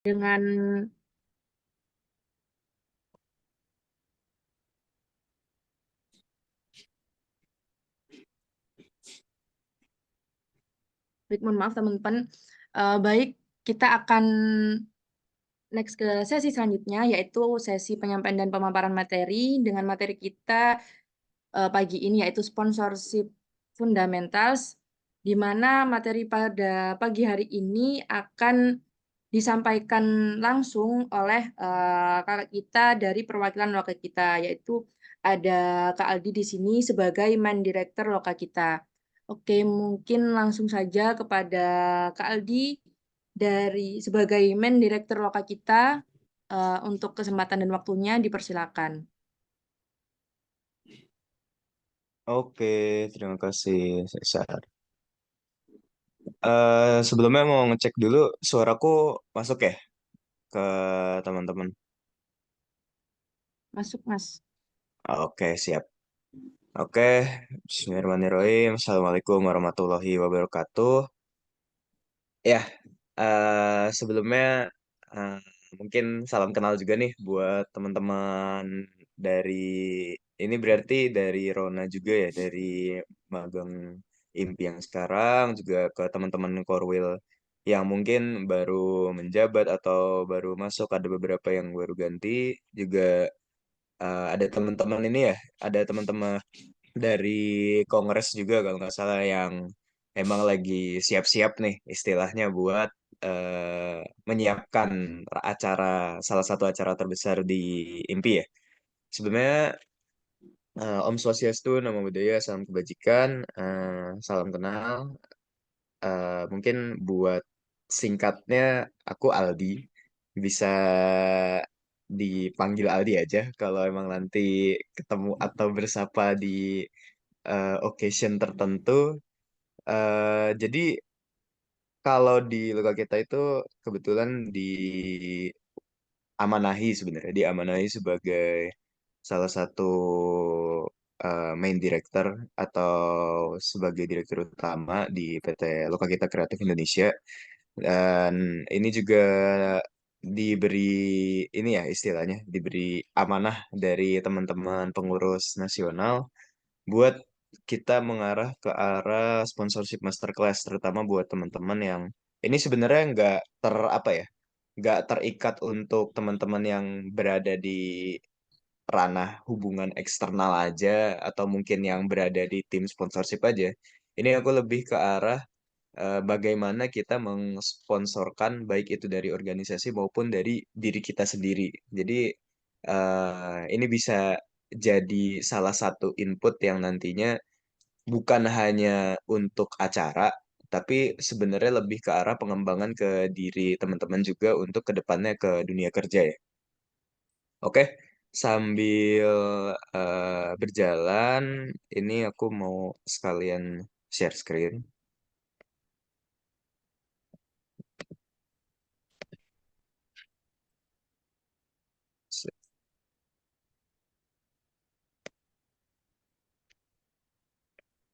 dengan baik, mohon maaf teman-teman. Baik, kita akan next ke sesi selanjutnya, yaitu sesi penyampaian dan pemaparan materi dengan materi kita pagi ini, yaitu sponsorship fundamentals, di mana materi pada pagi hari ini akan disampaikan langsung oleh kakak kita dari perwakilan loka kita, yaitu ada Kak Aldi di sini sebagai main director loka kita. Oke, mungkin langsung saja kepada Kak Aldi dari sebagai main director loka kita, untuk kesempatan dan waktunya dipersilakan. Oke, terima kasih, Cesar. Sebelumnya mau ngecek dulu suaraku masuk ya ke teman-teman. Masuk, Mas. Oke, siap. Oke, Bismillahirrahmanirrahim. Assalamualaikum warahmatullahi wabarakatuh. Ya, sebelumnya eh, mungkin salam kenal juga nih buat teman-teman dari ini berarti dari Rona juga ya, dari magang IMPI yang sekarang juga ke teman-teman Korwil yang mungkin baru menjabat atau baru masuk, ada beberapa yang baru ganti juga, ada teman-teman ini ya, ada teman-teman dari Kongres juga kalau nggak salah yang emang lagi siap-siap nih istilahnya buat menyiapkan acara, salah satu acara terbesar di IMPI ya. Sebenarnya Om Swastiastu, Namo Buddhaya, salam kebajikan, salam kenal. Mungkin buat singkatnya aku Aldi, bisa dipanggil Aldi aja kalau emang nanti ketemu atau bersapa di occasion tertentu. Jadi kalau di luka kita itu kebetulan diamanahi sebenarnya, diamanahi sebagai salah satu main director atau sebagai direktur utama di PT Loka Kita Kreatif Indonesia. Dan ini juga diberi ini ya istilahnya, diberi amanah dari teman-teman pengurus nasional buat kita mengarah ke arah sponsorship masterclass, terutama buat teman-teman yang ini sebenarnya nggak apa ya, nggak terikat untuk teman-teman yang berada di ranah hubungan eksternal aja atau mungkin yang berada di tim sponsorship aja. Ini aku lebih ke arah bagaimana kita mengsponsorkan baik itu dari organisasi maupun dari diri kita sendiri. Jadi ini bisa jadi salah satu input yang nantinya bukan hanya untuk acara, tapi sebenarnya lebih ke arah pengembangan ke diri teman-teman juga untuk kedepannya ke dunia kerja ya. Oke, sambil berjalan, ini aku mau sekalian share screen.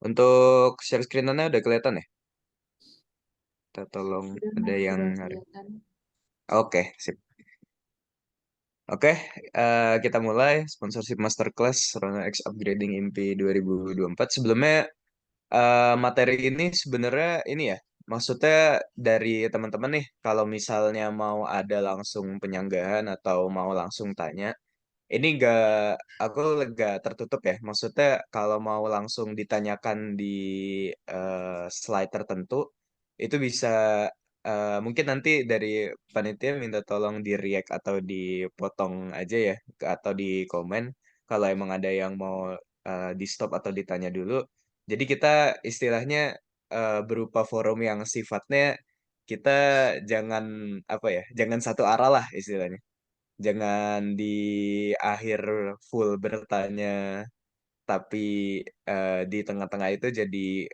Untuk share screen-nya udah kelihatan ya? Kita tolong Sudah, ada Mas, yang sudah ngaruh. kelihatan. Oke, sip. Oke, kita mulai sponsorship masterclass Rona X Upgrading IMPI 2024. Sebelumnya materi ini sebenarnya ini ya, maksudnya dari teman-teman nih, kalau misalnya mau ada langsung penyanggahan atau mau langsung tanya, ini aku lega tertutup ya. Maksudnya kalau mau langsung ditanyakan di slide tertentu, itu bisa mungkin nanti dari panitia minta tolong di react atau dipotong aja ya, atau di komen kalau emang ada yang mau di stop atau ditanya dulu. Jadi kita istilahnya berupa forum yang sifatnya kita jangan apa ya, jangan satu arah lah istilahnya. Jangan di akhir full bertanya, tapi di tengah-tengah itu jadi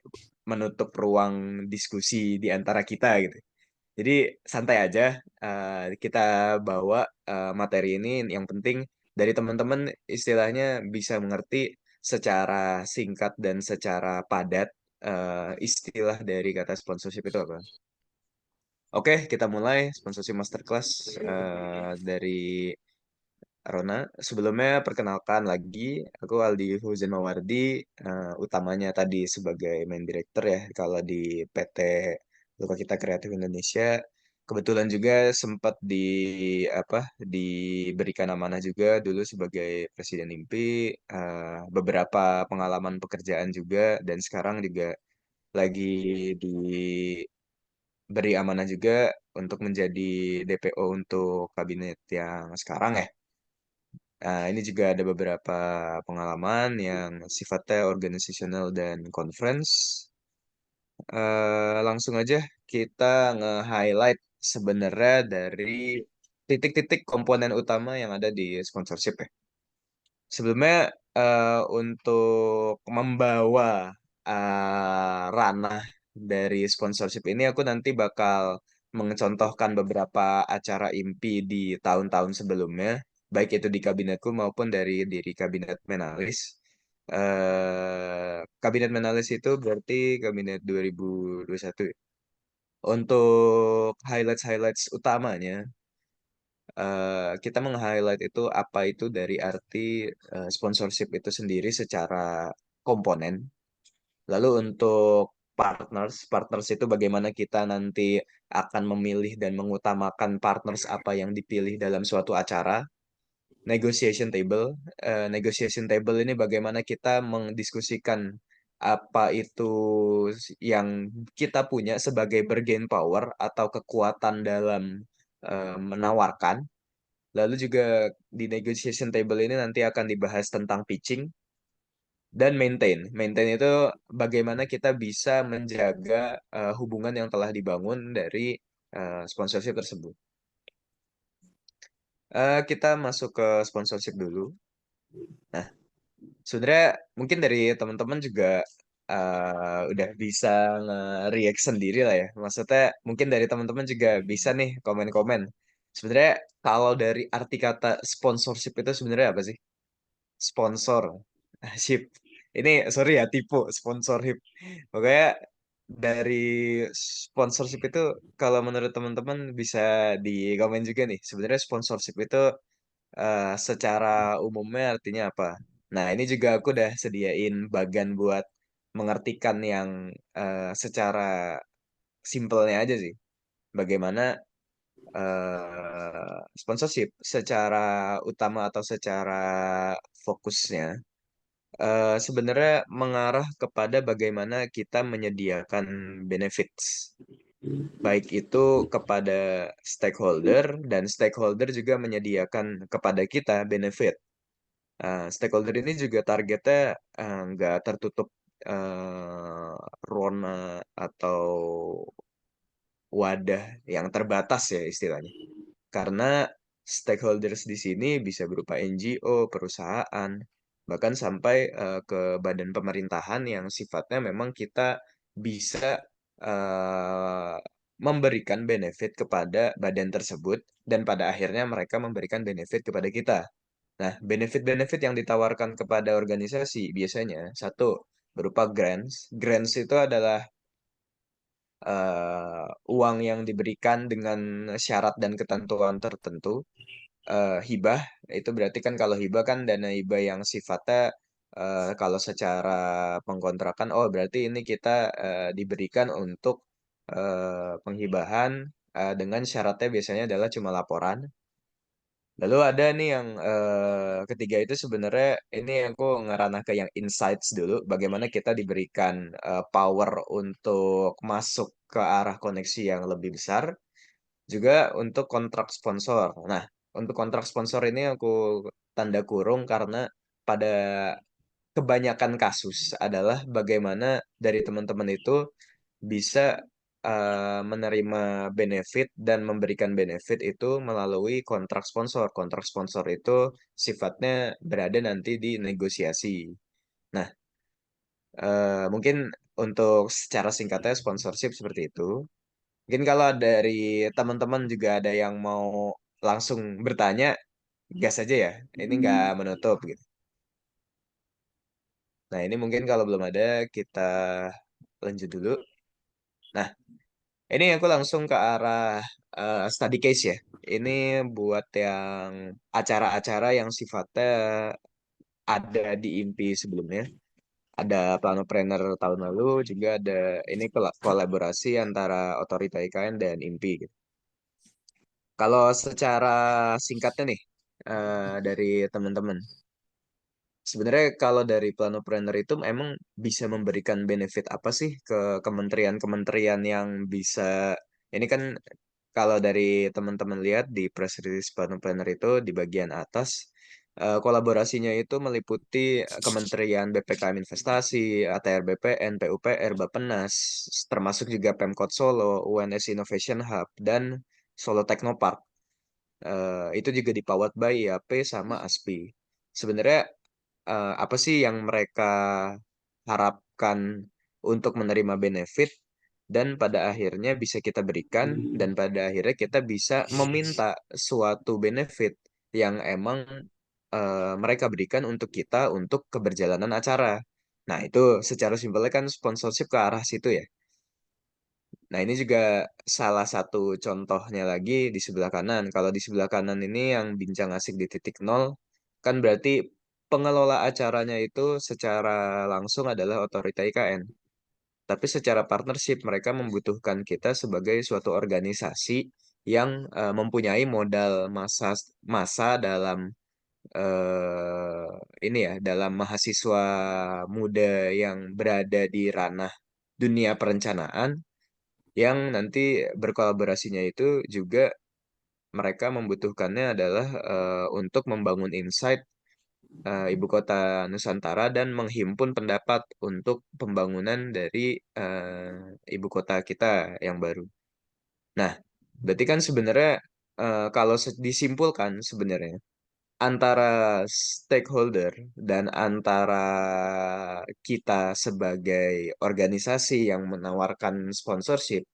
menutup ruang diskusi di antara kita gitu. Jadi santai aja, kita bawa materi ini yang penting dari teman-teman istilahnya bisa mengerti secara singkat dan secara padat istilah dari kata sponsorship itu apa. Oke, kita mulai sponsorship masterclass dari Rona. Sebelumnya perkenalkan lagi, aku Aldi Fauzan Mawardi, utamanya tadi sebagai main director ya, kalau di PT Luka Kita Kreatif Indonesia. Kebetulan juga sempat diberikan amanah juga dulu sebagai Presiden IMPI, beberapa pengalaman pekerjaan juga, dan sekarang juga lagi diberi amanah juga untuk menjadi DPO untuk kabinet yang sekarang ya. Nah, ini juga ada beberapa pengalaman yang sifatnya organisasional dan conference. Langsung aja kita nge-highlight sebenarnya dari titik-titik komponen utama yang ada di sponsorship ya. Sebelumnya untuk membawa ranah dari sponsorship ini aku nanti bakal mencontohkan beberapa acara IMPI di tahun-tahun sebelumnya, baik itu di kabinetku maupun dari diri kabinet Menalis. Kabinet Menalis itu berarti kabinet 2021. Untuk highlights-highlights utamanya, kita meng-highlight itu apa itu dari arti sponsorship itu sendiri secara komponen. Lalu untuk partners itu bagaimana kita nanti akan memilih dan mengutamakan partners apa yang dipilih dalam suatu acara. Negotiation table ini bagaimana kita mendiskusikan apa itu yang kita punya sebagai bargain power atau kekuatan dalam menawarkan. Lalu juga di negotiation table ini nanti akan dibahas tentang pitching dan maintain. Maintain itu bagaimana kita bisa menjaga hubungan yang telah dibangun dari sponsorship tersebut. Kita masuk ke sponsorship dulu. Nah, sebenarnya mungkin dari teman-teman juga udah bisa nge-react sendiri lah ya. Maksudnya mungkin dari teman-teman juga bisa nih komen-komen. Sebenarnya kalau dari arti kata sponsorship itu sebenarnya apa sih? Sponsor. Ship. Ini sorry ya, tipu sponsorship. Pokoknya dari sponsorship itu kalau menurut teman-teman bisa di komen juga nih. Sebenarnya sponsorship itu secara umumnya artinya apa? Nah, ini juga aku udah sediain bagan buat mengartikan yang secara simpelnya aja sih. Bagaimana sponsorship secara utama atau secara fokusnya sebenarnya mengarah kepada bagaimana kita menyediakan benefits, baik itu kepada stakeholder dan stakeholder juga menyediakan kepada kita benefit. Stakeholder ini juga targetnya nggak tertutup rona atau wadah yang terbatas ya istilahnya. Karena stakeholders di sini bisa berupa NGO, perusahaan, bahkan sampai ke badan pemerintahan yang sifatnya memang kita bisa eh, memberikan benefit kepada badan tersebut dan pada akhirnya mereka memberikan benefit kepada kita. Nah, benefit-benefit yang ditawarkan kepada organisasi biasanya satu berupa grants. Grants itu adalah uang yang diberikan dengan syarat dan ketentuan tertentu. Hibah itu berarti kan kalau hibah kan dana hibah yang sifatnya kalau secara pengkontrakan oh berarti ini kita diberikan untuk penghibahan dengan syaratnya biasanya adalah cuma laporan. Lalu ada nih yang ketiga itu sebenarnya ini aku ngeranah ke yang insights dulu. Bagaimana kita diberikan power untuk masuk ke arah koneksi yang lebih besar. Juga untuk kontrak sponsor. Nah, untuk kontrak sponsor ini aku tanda kurung karena pada kebanyakan kasus adalah bagaimana dari teman-teman itu bisa menerima benefit dan memberikan benefit itu melalui kontrak sponsor. Kontrak sponsor itu sifatnya berada nanti di negosiasi. Nah, mungkin untuk secara singkatnya sponsorship seperti itu. Mungkin kalau dari teman-teman juga ada yang mau langsung bertanya, gas aja ya. Ini nggak menutup gitu. Nah, ini mungkin kalau belum ada kita lanjut dulu. Nah, Ini aku langsung ke arah study case ya. Ini buat yang acara-acara yang sifatnya ada di IMPI sebelumnya. Ada Planopreneur tahun lalu, juga ada ini kolaborasi antara Otorita IKN dan IMPI gitu. Kalau secara singkatnya nih, dari teman-teman, sebenarnya kalau dari Planopreneur itu emang bisa memberikan benefit apa sih ke kementerian-kementerian yang bisa, ini kan kalau dari teman-teman lihat di press release Planopreneur itu di bagian atas, kolaborasinya itu meliputi Kementerian BPKM Investasi, ATR BPN, PUPR, Bappenas, termasuk juga Pemkot Solo, UNS Innovation Hub, dan Solo Technopark. Itu juga dipawat by IAP sama ASPI. Sebenarnya apa sih yang mereka harapkan untuk menerima benefit dan pada akhirnya bisa kita berikan dan pada akhirnya kita bisa meminta suatu benefit yang emang mereka berikan untuk kita untuk keberjalanan acara. Nah, itu secara simpelnya kan sponsorship ke arah situ ya. Nah, ini juga salah satu contohnya lagi di sebelah kanan. Kalau di sebelah kanan ini yang bincang asik di titik nol, kan berarti pengelola acaranya itu secara langsung adalah otorita IKN. Tapi secara partnership mereka membutuhkan kita sebagai suatu organisasi yang mempunyai modal masa dalam eh, ini ya, dalam mahasiswa muda yang berada di ranah dunia perencanaan yang nanti berkolaborasinya itu juga mereka membutuhkannya adalah untuk membangun insight ibu kota Nusantara dan menghimpun pendapat untuk pembangunan dari ibu kota kita yang baru. Nah, berarti kan sebenarnya kalau disimpulkan sebenarnya antara stakeholder dan antara kita sebagai organisasi yang menawarkan sponsorship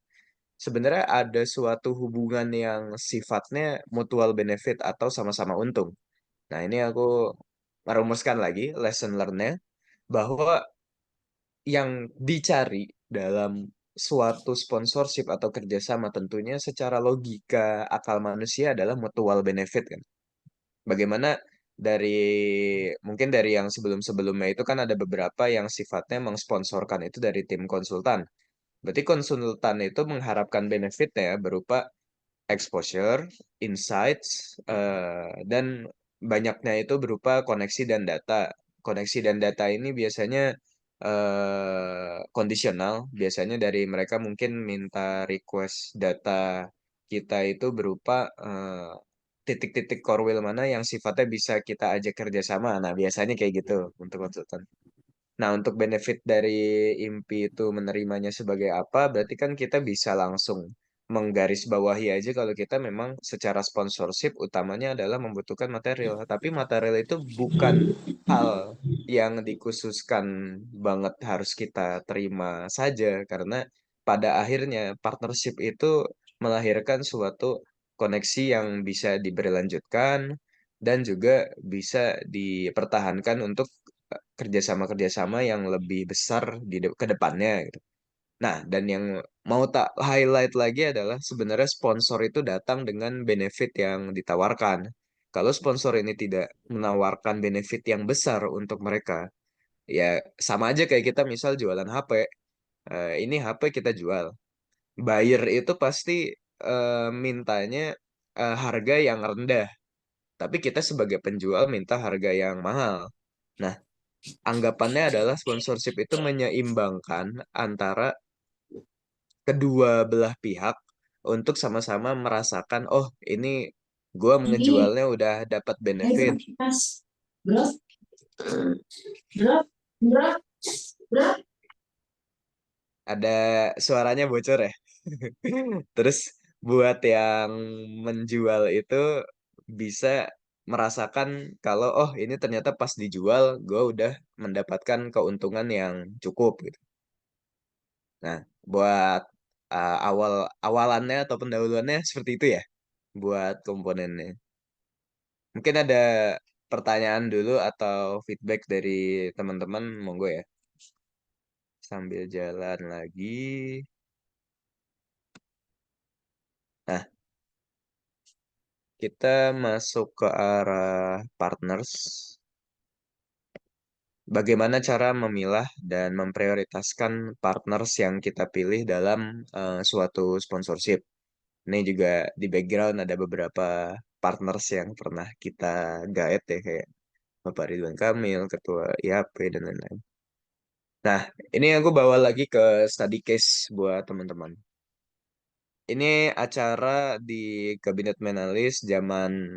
sebenarnya ada suatu hubungan yang sifatnya mutual benefit atau sama-sama untung. Nah, ini aku merumuskan lagi lesson learn-nya bahwa yang dicari dalam suatu sponsorship atau kerjasama tentunya secara logika akal manusia adalah mutual benefit kan. Bagaimana dari mungkin dari yang sebelum-sebelumnya itu kan ada beberapa yang sifatnya mengsponsorkan itu dari tim konsultan. Berarti konsultan itu mengharapkan benefitnya berupa exposure, insights, dan banyaknya itu berupa koneksi dan data. Koneksi dan data ini biasanya kondisional. Biasanya dari mereka mungkin minta request data kita itu berupa titik-titik core wheel mana yang sifatnya bisa kita ajak kerjasama. Nah, biasanya kayak gitu untuk konsultan. Nah, untuk benefit dari IMPI itu menerimanya sebagai apa, berarti kan kita bisa langsung menggarisbawahi aja kalau kita memang secara sponsorship utamanya adalah membutuhkan material. Tapi material itu bukan hal yang dikhususkan banget harus kita terima saja, karena pada akhirnya partnership itu melahirkan suatu koneksi yang bisa diberlanjutkan dan juga bisa dipertahankan untuk kerjasama-kerjasama yang lebih besar ke depannya gitu. Nah, dan yang mau tak highlight lagi adalah sebenarnya sponsor itu datang dengan benefit yang ditawarkan. Kalau sponsor ini tidak menawarkan benefit yang besar untuk mereka, ya sama aja kayak kita misal jualan HP. Ini HP kita jual. Buyer itu pasti mintanya harga yang rendah, tapi kita sebagai penjual minta harga yang mahal. Nah, anggapannya adalah sponsorship itu menyeimbangkan antara kedua belah pihak untuk sama-sama merasakan, oh ini gue Ini, mengejualnya udah dapat ayo benefit. kita bro, bro, bro, bro. Ada suaranya bocor ya. Terus buat yang menjual itu bisa merasakan kalau oh ini ternyata pas dijual gue udah mendapatkan keuntungan yang cukup gitu. Nah, buat awal awalannya atau pendahuluannya seperti itu ya buat komponennya. Mungkin ada pertanyaan dulu atau feedback dari teman-teman, monggo ya. Sambil jalan lagi. kita masuk ke arah partners. Bagaimana cara memilah dan memprioritaskan partners yang kita pilih dalam suatu sponsorship. Ini juga di background ada beberapa partners yang pernah kita guide ya, kayak Bapak Ridwan Kamil, Ketua IAP, dan lain-lain. Nah, ini aku bawa lagi ke study case buat teman-teman. Ini acara di Kabinet Menalis zaman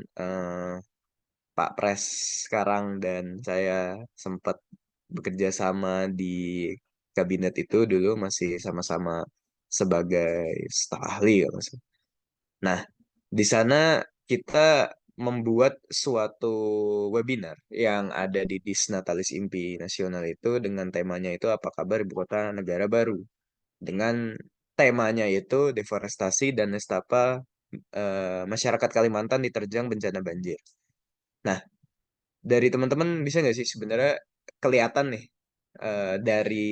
Pak Pres sekarang, dan saya sempat bekerja sama di kabinet itu dulu, masih sama-sama sebagai staf ahli ya Mas. Nah, di sana kita membuat suatu webinar yang ada di Disnatalis Impi Nasional itu dengan temanya itu apa kabar ibu kota negara baru. Dengan temanya itu deforestasi dan nestapa masyarakat Kalimantan diterjang bencana banjir. Nah, dari teman-teman bisa nggak sih sebenarnya kelihatan nih dari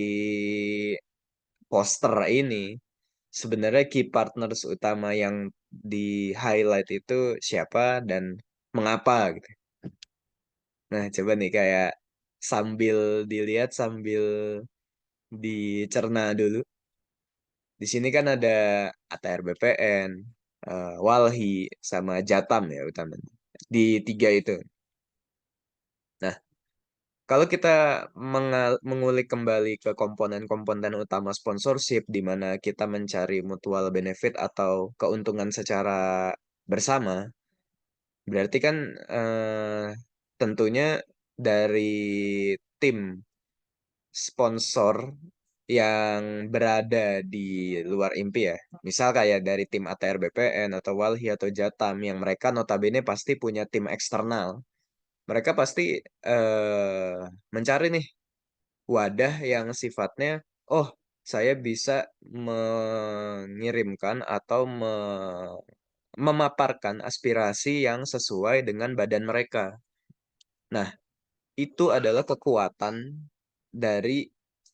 poster ini sebenarnya key partners utama yang di highlight itu siapa dan mengapa gitu. Nah, coba nih kayak sambil dilihat sambil dicerna dulu. Di sini kan ada ATR BPN, Walhi, sama Jatam ya utamanya. Di tiga itu. Nah, kalau kita mengulik kembali ke komponen-komponen utama sponsorship, di mana kita mencari mutual benefit atau keuntungan secara bersama, berarti kan tentunya dari tim sponsor yang berada di luar IMPI ya. Misal kayak dari tim ATR BPN atau Walhi atau Jatam yang mereka notabene pasti punya tim eksternal. Mereka pasti mencari nih wadah yang sifatnya, oh, saya bisa mengirimkan atau memaparkan aspirasi yang sesuai dengan badan mereka. Nah, itu adalah kekuatan dari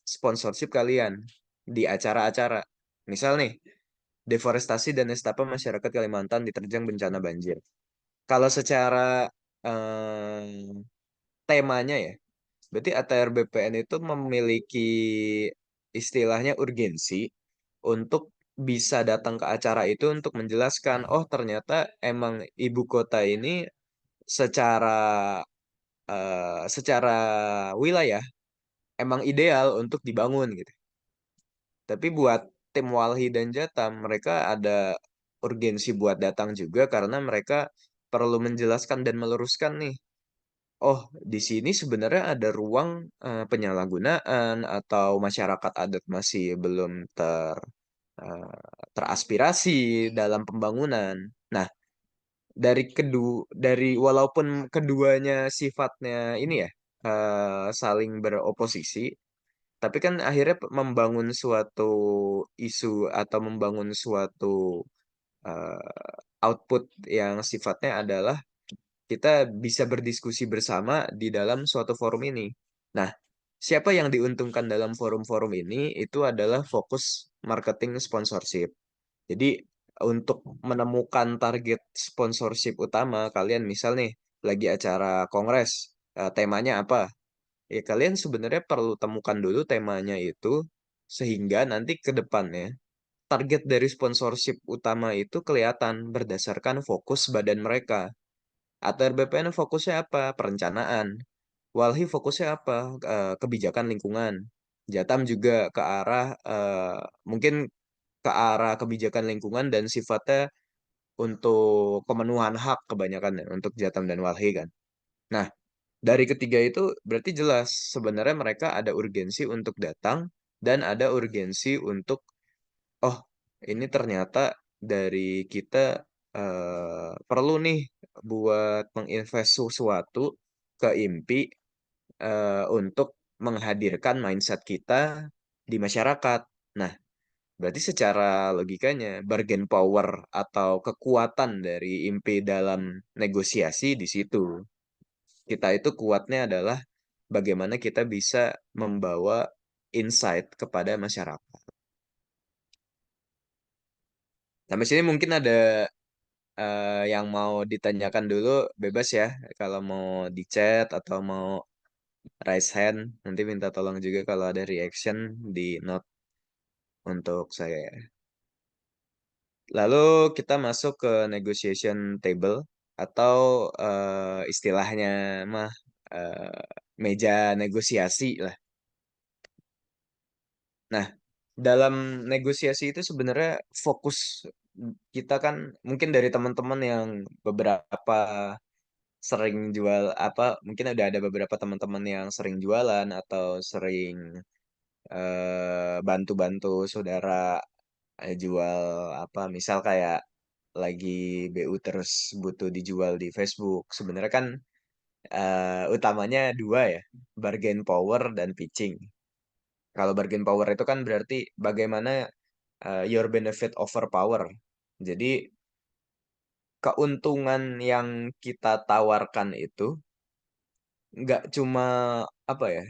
sponsorship kalian di acara-acara. Misal nih, deforestasi dan estapa masyarakat Kalimantan diterjang bencana banjir. Kalau secara eh, temanya ya, berarti ATR BPN itu memiliki istilahnya urgensi untuk bisa datang ke acara itu untuk menjelaskan, oh ternyata emang ibu kota ini secara secara wilayah emang ideal untuk dibangun gitu. Tapi buat tim Walhi dan Jatam, mereka ada urgensi buat datang juga karena mereka perlu menjelaskan dan meluruskan nih. Oh, di sini sebenarnya ada ruang penyalahgunaan atau masyarakat adat masih belum eh, teraspirasi dalam pembangunan. Nah, dari walaupun keduanya sifatnya ini ya saling beroposisi, tapi kan akhirnya membangun suatu isu atau membangun suatu output yang sifatnya adalah kita bisa berdiskusi bersama di dalam suatu forum ini. Nah, siapa yang diuntungkan dalam forum-forum ini itu adalah fokus marketing sponsorship. Jadi untuk menemukan target sponsorship utama, kalian misal nih lagi acara kongres, temanya apa? Ya kalian sebenarnya perlu temukan dulu temanya itu sehingga nanti ke depannya target dari sponsorship utama itu kelihatan berdasarkan fokus badan mereka. ATR BPN fokusnya apa? Perencanaan. Walhi fokusnya apa? Kebijakan lingkungan. Jatam juga ke arah mungkin ke arah kebijakan lingkungan dan sifatnya untuk pemenuhan hak kebanyakan ya, untuk Jatam dan Walhi kan. Nah, dari ketiga itu berarti jelas sebenarnya mereka ada urgensi untuk datang dan ada urgensi untuk, oh, ini ternyata dari kita perlu nih buat menginvest sesuatu ke IMPI untuk menghadirkan mindset kita di masyarakat. Nah, berarti secara logikanya bargain power atau kekuatan dari IMPI dalam negosiasi di situ. Kita itu kuatnya adalah bagaimana kita bisa membawa insight kepada masyarakat. Sampai sini mungkin ada yang mau ditanyakan dulu bebas ya. Kalau mau di chat atau mau raise hand, nanti minta tolong juga kalau ada reaction di note untuk saya. Lalu kita masuk ke negotiation table atau istilahnya mah meja negosiasi lah. Nah, dalam negosiasi itu sebenarnya fokus kita kan mungkin dari teman-teman yang beberapa sering jual apa, mungkin udah ada beberapa teman-teman yang sering jualan atau sering bantu-bantu saudara jual apa, misal kayak lagi BU terus butuh dijual di Facebook. Sebenarnya kan utamanya dua ya, bargain power dan pitching. Kalau bargain power itu kan berarti bagaimana your benefit over power. Jadi keuntungan yang kita tawarkan itu nggak cuma apa ya,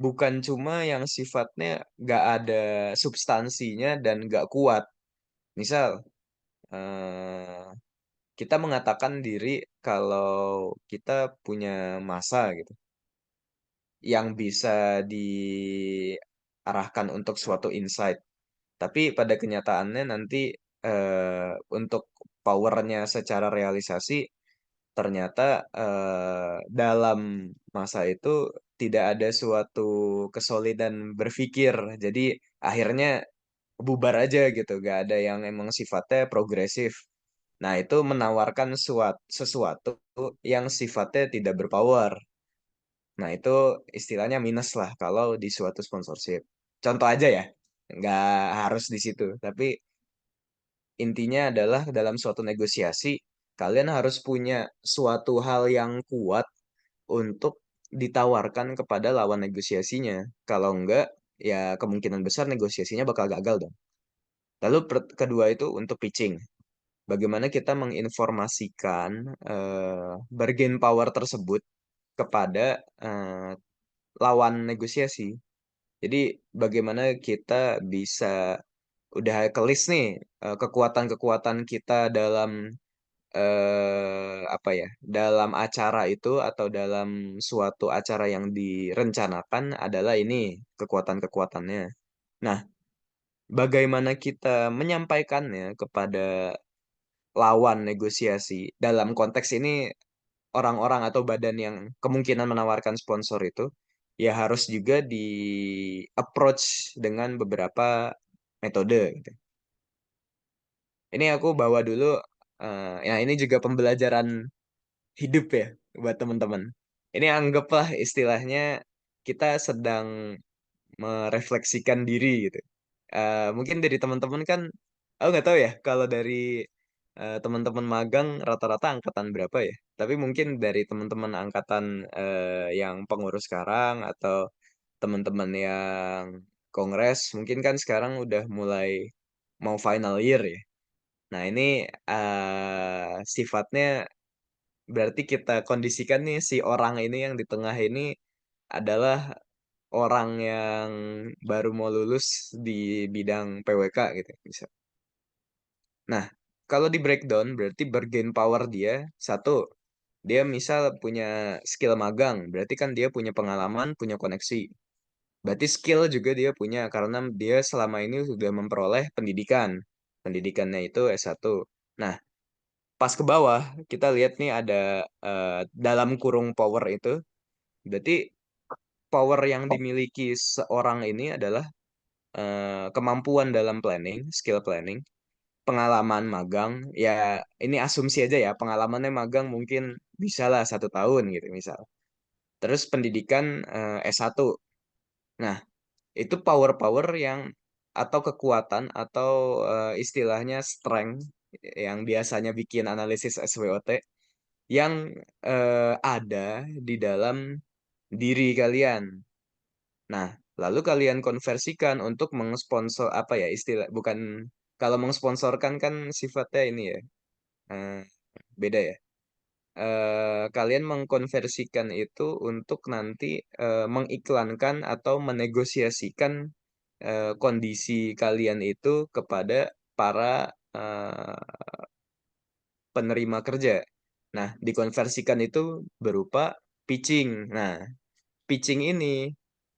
bukan cuma yang sifatnya nggak ada substansinya dan nggak kuat. Misal eh, kita mengatakan diri kalau kita punya masa gitu yang bisa diarahkan untuk suatu insight. Tapi pada kenyataannya nanti untuk powernya secara realisasi ternyata dalam masa itu tidak ada suatu kesolidan berpikir. Jadi akhirnya bubar aja gitu, gak ada yang emang sifatnya progresif. Nah, itu menawarkan sesuatu yang sifatnya tidak berpower. Nah, itu istilahnya minus lah kalau di suatu sponsorship. Contoh aja ya, nggak harus di situ. Tapi intinya adalah dalam suatu negosiasi, kalian harus punya suatu hal yang kuat untuk ditawarkan kepada lawan negosiasinya. Kalau enggak, ya kemungkinan besar negosiasinya bakal gagal dong. Lalu kedua itu untuk pitching. Bagaimana kita menginformasikan bargain power tersebut kepada lawan negosiasi. Jadi bagaimana kita bisa udah ke list nih kekuatan-kekuatan kita dalam apa ya, dalam acara itu atau dalam suatu acara yang direncanakan adalah ini kekuatan-kekuatannya. Nah, bagaimana kita menyampaikannya kepada lawan negosiasi dalam konteks ini orang-orang atau badan yang kemungkinan menawarkan sponsor itu ya harus juga di approach dengan beberapa metode gitu. Ini aku bawa dulu ya ini juga pembelajaran hidup ya buat teman-teman. Ini anggaplah istilahnya kita sedang merefleksikan diri gitu. Mungkin dari teman-teman kan, aku nggak tahu ya kalau dari teman-teman magang rata-rata angkatan berapa ya. Tapi mungkin dari teman-teman angkatan yang pengurus sekarang atau teman-teman yang kongres, mungkin kan sekarang udah mulai mau final year ya. Nah ini sifatnya berarti kita kondisikan nih si orang ini yang di tengah ini adalah orang yang baru mau lulus di bidang PWK gitu bisa. Nah, kalau di breakdown berarti bargain power dia satu, dia misal punya skill magang, berarti kan dia punya pengalaman, punya koneksi. Berarti skill juga dia punya karena dia selama ini sudah memperoleh pendidikan. Pendidikannya itu S1. Nah, pas ke bawah kita lihat nih ada dalam kurung power itu, berarti power yang dimiliki seorang ini adalah kemampuan dalam planning, skill planning, pengalaman magang, ya ini asumsi aja ya, pengalamannya magang mungkin bisa lah 1 tahun gitu misal. Terus pendidikan S1. Nah, itu power-power yang atau kekuatan atau istilahnya strength yang biasanya bikin analisis SWOT yang ada di dalam diri kalian. Nah, lalu kalian konversikan untuk mengsponsor apa ya istilah bukan kalau mengsponsorkan kan sifatnya ini ya eh, beda ya. Kalian mengkonversikan itu untuk nanti mengiklankan atau menegosiasikan kondisi kalian itu kepada para penerima kerja. Nah, dikonversikan itu berupa pitching. Nah, pitching ini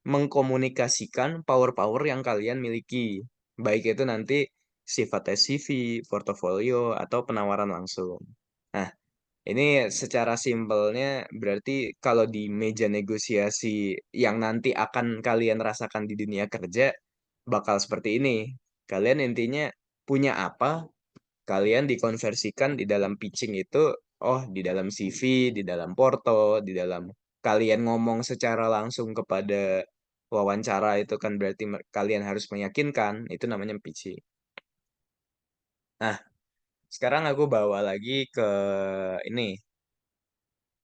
mengkomunikasikan power-power yang kalian miliki. Baik itu nanti sifatnya CV, portofolio, atau penawaran langsung. Nah, ini secara simpelnya berarti kalau di meja negosiasi yang nanti akan kalian rasakan di dunia kerja bakal seperti ini. Kalian intinya punya apa, kalian dikonversikan di dalam pitching itu, oh di dalam CV, di dalam porto, di dalam kalian ngomong secara langsung kepada wawancara itu kan berarti kalian harus meyakinkan, itu namanya pitching. Nah, sekarang aku bawa lagi ke ini,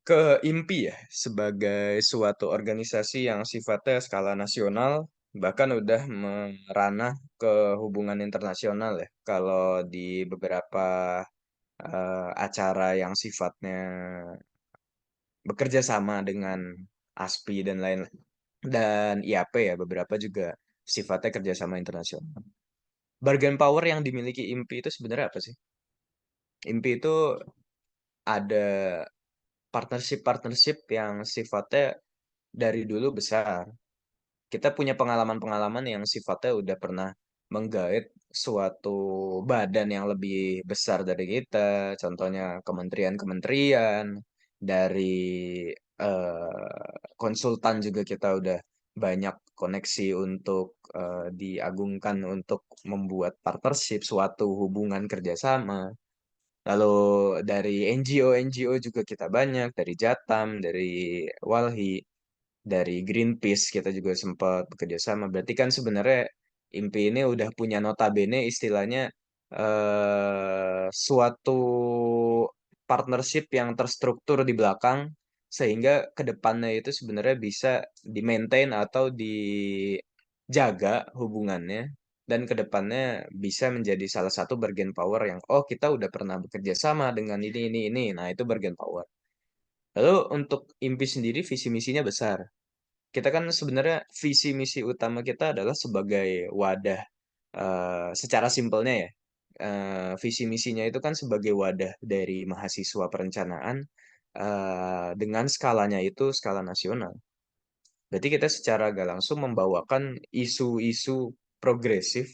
ke IMPI ya, sebagai suatu organisasi yang sifatnya skala nasional, bahkan udah meranah ke hubungan internasional ya. Kalau di beberapa acara yang sifatnya bekerja sama dengan ASPI dan lain dan IAP ya, beberapa juga sifatnya kerjasama internasional. Bargain power yang dimiliki IMPI itu sebenarnya apa sih? IMPI itu ada partnership-partnership yang sifatnya dari dulu besar. Kita punya pengalaman-pengalaman yang sifatnya udah pernah menggait suatu badan yang lebih besar dari kita, contohnya kementerian-kementerian, dari konsultan juga kita udah banyak koneksi untuk diagungkan untuk membuat partnership, suatu hubungan kerjasama. Lalu dari NGO juga kita banyak, dari Jatam, dari Walhi, dari Greenpeace kita juga sempat bekerja sama. Berarti kan sebenarnya IMPI ini udah punya notabene istilahnya suatu partnership yang terstruktur di belakang sehingga kedepannya itu sebenarnya bisa di-maintain atau dijaga hubungannya dan kedepannya bisa menjadi salah satu bargain power yang oh kita udah pernah bekerja sama dengan ini. Nah, itu bargain power. Lalu untuk IMPI sendiri visi misinya besar. Kita kan sebenarnya visi misi utama kita adalah sebagai wadah secara simpelnya ya. Visi misinya itu kan sebagai wadah dari mahasiswa perencanaan dengan skalanya itu skala nasional. Berarti kita secara gak langsung membawakan isu-isu progresif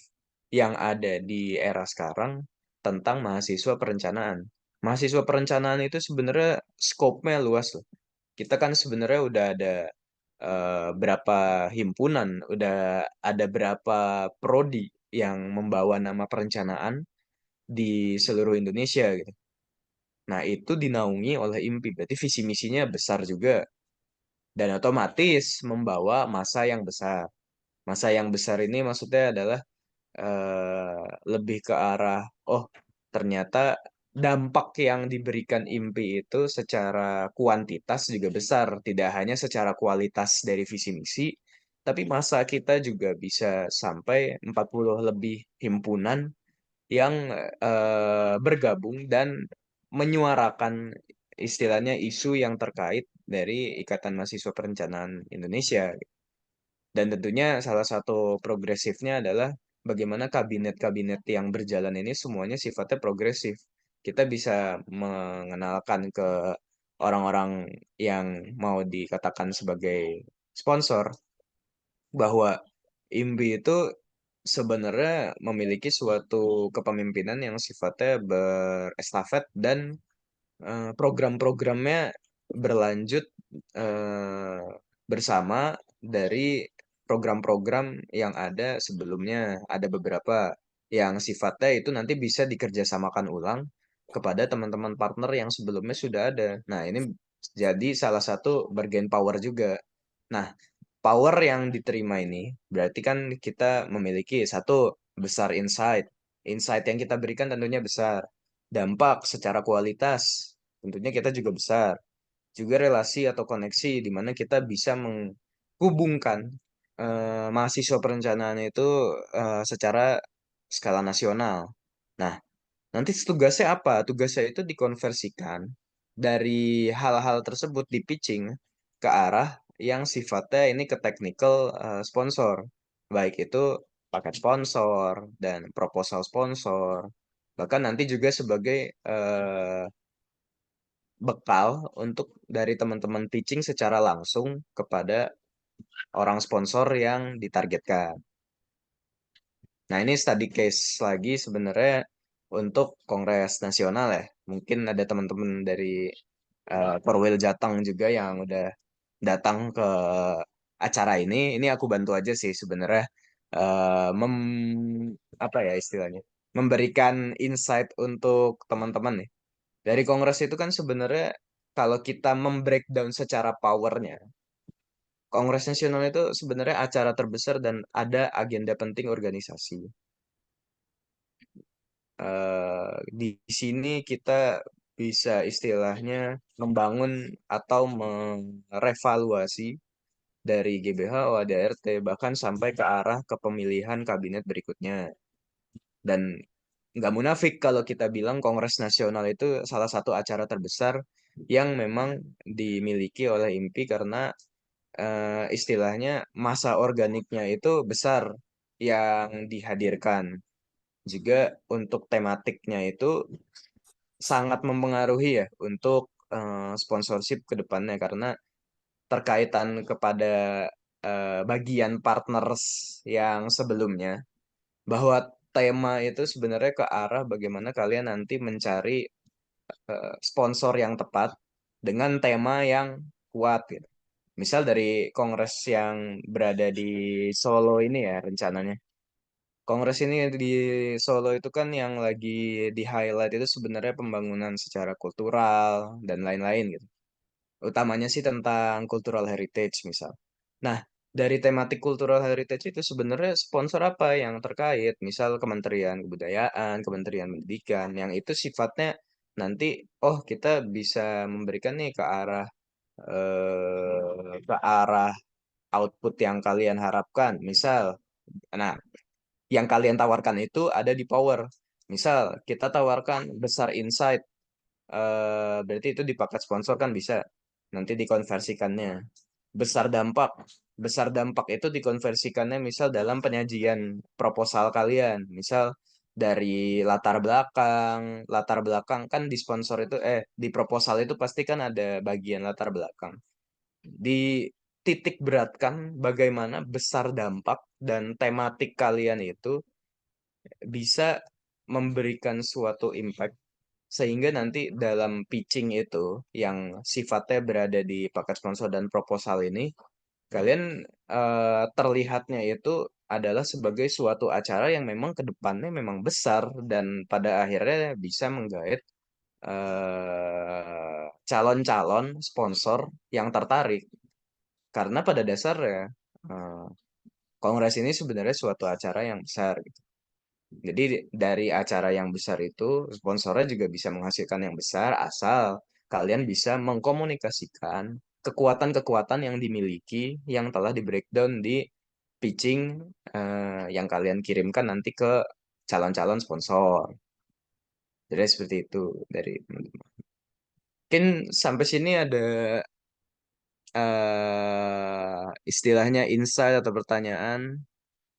yang ada di era sekarang tentang mahasiswa perencanaan. Mahasiswa perencanaan itu sebenarnya skopnya luas loh. Kita kan sebenarnya udah ada berapa himpunan, udah ada berapa prodi yang membawa nama perencanaan di seluruh Indonesia gitu. Nah, itu dinaungi oleh IMPI, berarti visi misinya besar juga dan otomatis membawa masa yang besar. Masa yang besar ini maksudnya adalah lebih ke arah oh ternyata dampak yang diberikan IMPI itu secara kuantitas juga besar, tidak hanya secara kualitas dari visi misi, tapi masa kita juga bisa sampai 40 lebih himpunan yang bergabung dan menyuarakan istilahnya isu yang terkait dari Ikatan Mahasiswa Perencanaan Indonesia. Dan tentunya salah satu progresifnya adalah bagaimana kabinet-kabinet yang berjalan ini semuanya sifatnya progresif. Kita bisa mengenalkan ke orang-orang yang mau dikatakan sebagai sponsor bahwa IMBI itu sebenarnya memiliki suatu kepemimpinan yang sifatnya berestafet dan program-programnya berlanjut eh, bersama dari program-program yang ada sebelumnya. Ada beberapa yang sifatnya itu nanti bisa dikerjasamakan ulang kepada teman-teman partner yang sebelumnya sudah ada. Nah, ini jadi salah satu bargain power juga. Nah, power yang diterima ini berarti kan kita memiliki satu besar insight. Insight yang kita berikan tentunya besar. Dampak secara kualitas tentunya kita juga besar. Juga relasi atau koneksi di mana kita bisa menghubungkan mahasiswa perencanaan itu secara skala nasional. Nah, nanti tugasnya apa? Tugasnya itu dikonversikan dari hal-hal tersebut di pitching ke arah yang sifatnya ini ke technical sponsor. Baik itu paket sponsor dan proposal sponsor. Bahkan nanti juga sebagai bekal untuk dari teman-teman pitching secara langsung kepada orang sponsor yang ditargetkan. Nah, ini study case lagi sebenarnya untuk Kongres Nasional ya. Mungkin ada teman-teman dari Korwil Jateng juga yang udah datang ke acara ini. Ini aku bantu aja sih sebenarnya eh, mem apa ya istilahnya? Memberikan insight untuk teman-teman nih. Dari Kongres itu kan sebenarnya kalau kita membreakdown secara powernya, Kongres Nasional itu sebenarnya acara terbesar dan ada agenda penting organisasi. Di sini kita bisa istilahnya membangun atau merevaluasi dari GBH, OADRT, bahkan sampai ke arah kepemilihan kabinet berikutnya. Dan nggak munafik kalau kita bilang Kongres Nasional itu salah satu acara terbesar yang memang dimiliki oleh IMPI karena istilahnya masa organiknya itu besar yang dihadirkan. Juga untuk tematiknya itu sangat mempengaruhi ya untuk sponsorship ke depannya karena terkaitan kepada bagian partners yang sebelumnya bahwa tema itu sebenarnya ke arah bagaimana kalian nanti mencari sponsor yang tepat dengan tema yang kuat gitu. Misal dari kongres yang berada di Solo ini ya rencananya. Kongres ini di Solo itu kan yang lagi di highlight itu sebenarnya pembangunan secara kultural dan lain-lain gitu. Utamanya sih tentang cultural heritage misal. Nah, dari tematik cultural heritage itu sebenarnya sponsor apa yang terkait? Misal Kementerian Kebudayaan, Kementerian Pendidikan, yang itu sifatnya nanti, oh kita bisa memberikan nih ke arah output yang kalian harapkan. Misal, nah yang kalian tawarkan itu ada di power. Misal kita tawarkan besar insight, berarti itu di paket sponsor kan bisa nanti dikonversikannya. Besar dampak, besar dampak itu dikonversikannya misal dalam penyajian proposal kalian. Misal dari latar belakang kan di sponsor itu di proposal itu pasti kan ada bagian latar belakang. Di titik beratkan bagaimana besar dampak dan tematik kalian itu bisa memberikan suatu impact sehingga nanti dalam pitching itu yang sifatnya berada di paket sponsor dan proposal ini kalian terlihatnya itu adalah sebagai suatu acara yang memang kedepannya memang besar dan pada akhirnya bisa menggait calon-calon sponsor yang tertarik karena pada dasarnya eh, kongres ini sebenarnya suatu acara yang besar gitu. Jadi dari acara yang besar itu sponsornya juga bisa menghasilkan yang besar asal kalian bisa mengkomunikasikan kekuatan-kekuatan yang dimiliki yang telah di breakdown di pitching yang kalian kirimkan nanti ke calon-calon sponsor. Jadi seperti itu dari teman-teman. Mungkin sampai sini ada istilahnya insight atau pertanyaan